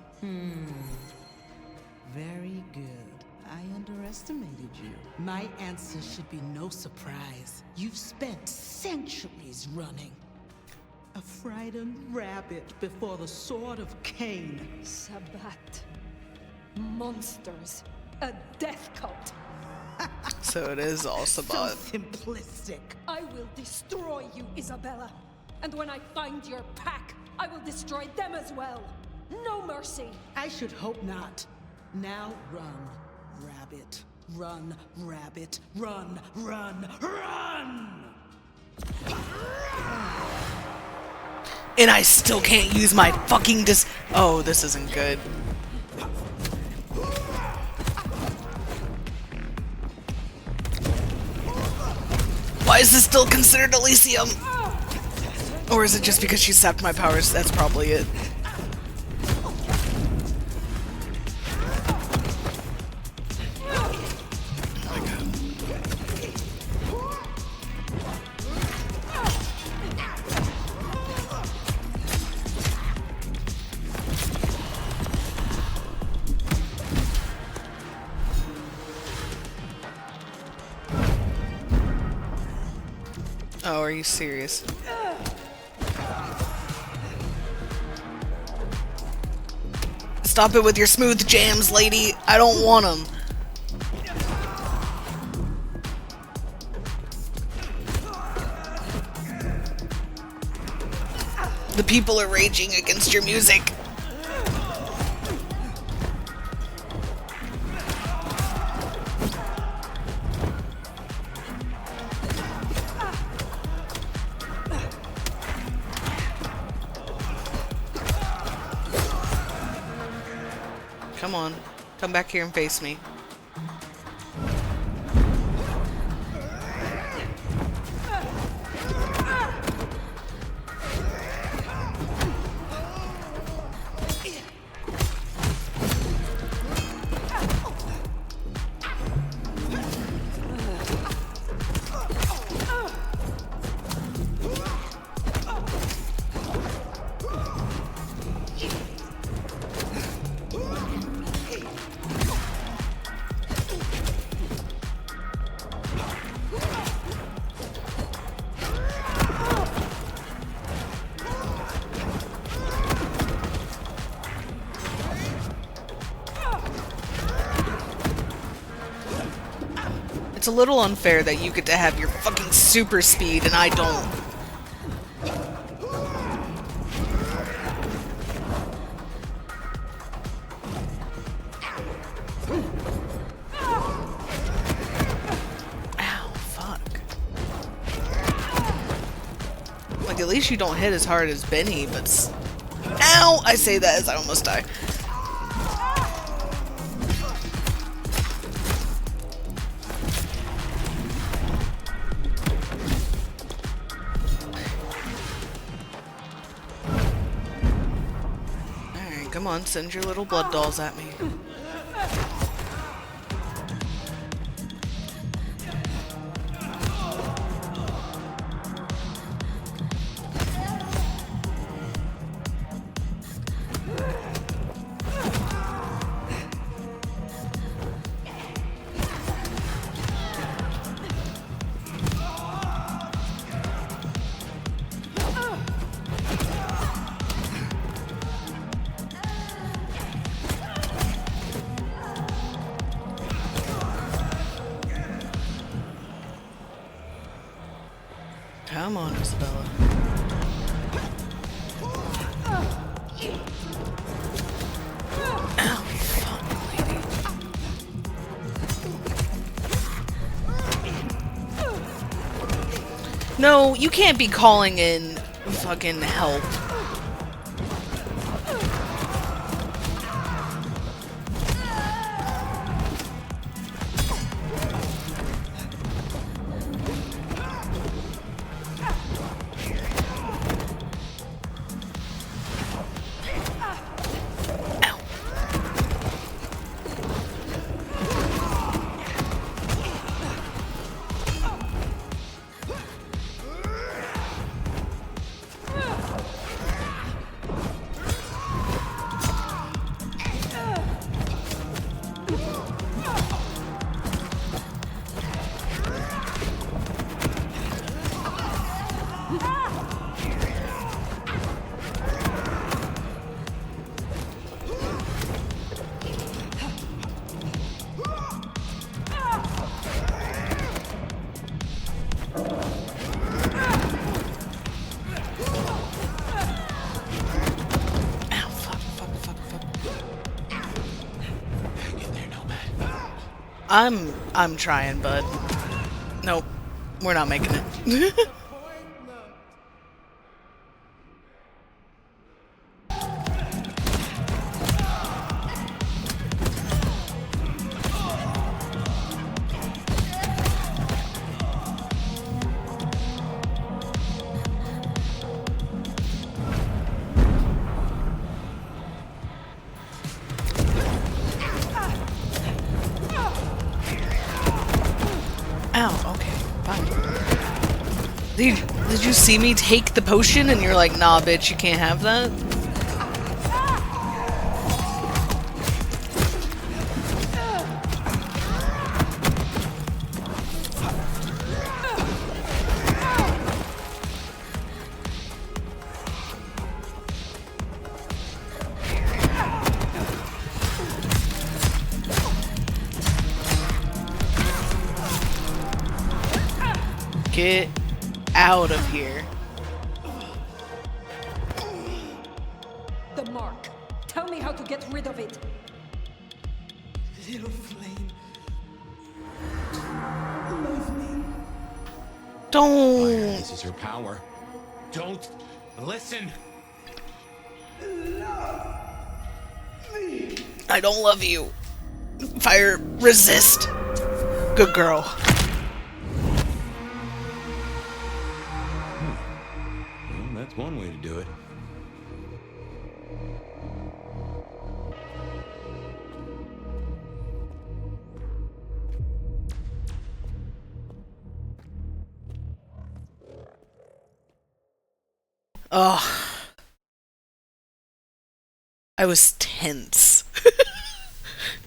Very good. I underestimated you. My answer should be no surprise. You've spent centuries running. A frightened rabbit before the sword of Cain. Sabbat. Monsters. A death cult. So it is all Sabbat. So simplistic. I will destroy you, Isabella. And when I find your pack, I will destroy them as well. No mercy. I should hope not. Now run, rabbit. Run, rabbit. Run, run, run! And I still can't use my fucking Oh, this isn't good. Why is this still considered Elysium? Or is it just because she sapped my powers? That's probably it. Oh, are you serious? Stop it with your smooth jams, lady. I don't want them. The people are raging against your music. Come on. Come back here and face me. It's a little unfair that you get to have your fucking super speed and I don't. Ow, fuck. Like, at least you don't hit as hard as Benny, but... Ow! I say that as I almost die. Come on, send your little blood dolls at me. Isabella. Ow, fuck, lady. No, you can't be calling in fucking help. I'm trying, bud. Nope. We're not making it. Ow, okay, fine. Did you see me take the potion and you're like, nah, bitch, you can't have that? Get out of here. The mark. Tell me how to get rid of it. Little flame. Love me. Don't. This is her power. Don't listen. I don't love you. Fire, resist. Good girl. That's one way to do it. Ugh. I was tense.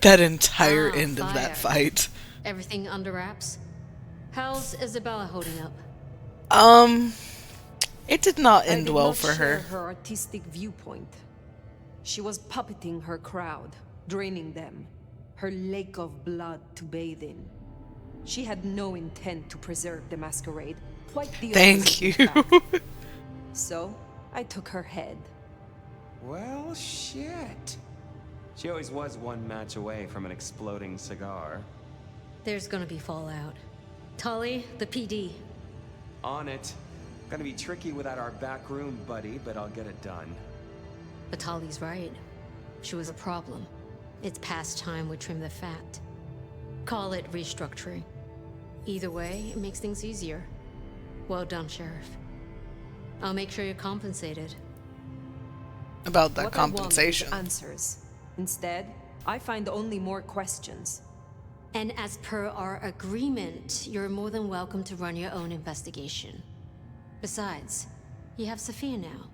That entire end of that fight. Everything under wraps? How's Isabella holding up? It did not end I well did for not share her. her artistic viewpoint. She was puppeting her crowd, draining them, her lake of blood to bathe in. She had no intent to preserve the masquerade. Quite the Thank opposite, you. in fact. So, I took her head. Well, shit. She always was one match away from an exploding cigar. There's gonna be fallout. Tully, the PD. On it. Gonna be tricky without our back room, buddy, but I'll get it done. But Tully's right. She was a problem. It's past time we trim the fat. Call it restructuring. Either way, it makes things easier. Well done, Sheriff. I'll make sure you're compensated. About that What I want is compensation. answers. Instead, I find only more questions. And as per our agreement, you're more than welcome to run your own investigation. Besides, you have Sophia now.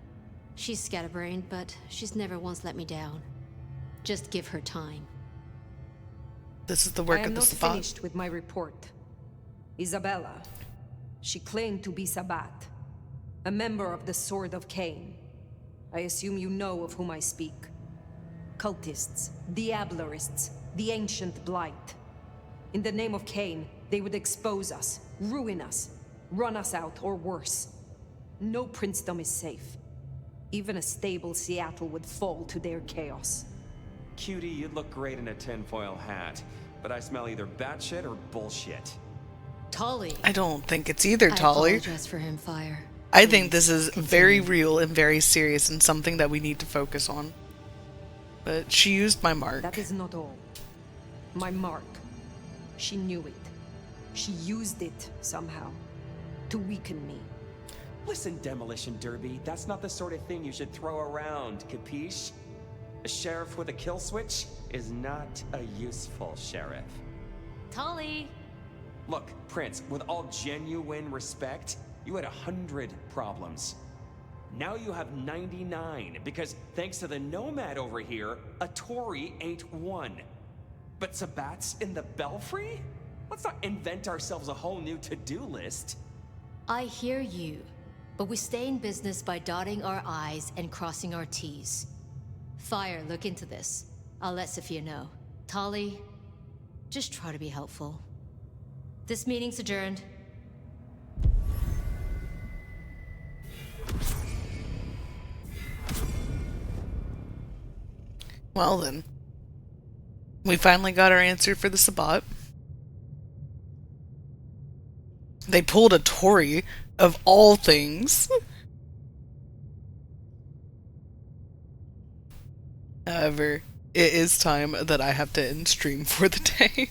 She's scatterbrained, but she's never once let me down. Just give her time. This is the work I am of the not Sabbat. finished with my report. Isabella. She claimed to be Sabbat, a member of the Sword of Cain. I assume you know of whom I speak. Cultists, Diablerists, the Ancient Blight. In the name of Cain, they would expose us, ruin us, run us out, or worse. No princedom is safe. Even a stable Seattle would fall to their chaos. Cutie, you'd look great in a tinfoil hat, but I smell either batshit or bullshit. Tolly. I don't think it's either, I Tolly. apologize for him, Fire. I think this is very real and very serious and something that we need to focus on. But she used my mark. That is not all. My mark. She knew it. She used it somehow to weaken me. Listen, Demolition Derby, that's not the sort of thing you should throw around, capiche? A sheriff with a kill switch is not a useful sheriff. Tolly! Look, Prince, with all genuine respect, you had 100 problems. Now you have 99, because thanks to the Nomad over here, a Tory ain't one. But Sabat's in the Belfry? Let's not invent ourselves a whole new to-do list. I hear you, but we stay in business by dotting our I's and crossing our T's. Fire, look into this. I'll let Sophia know. Tolly, just try to be helpful. This meeting's adjourned. Well then. We finally got our answer for the Sabbat. They pulled a Tory, of all things. However, it is time that I have to end stream for the day.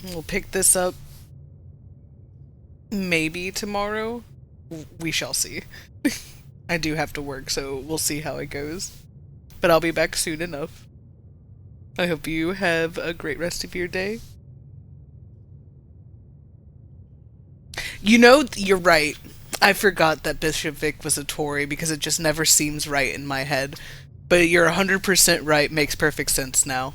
We'll pick this up maybe tomorrow. We shall see. I do have to work, so we'll see how it goes. But I'll be back soon enough. I hope you have a great rest of your day. You know, you're right. I forgot that Bishop Vic was a Tory because it just never seems right in my head. But you're 100% right. Makes perfect sense now.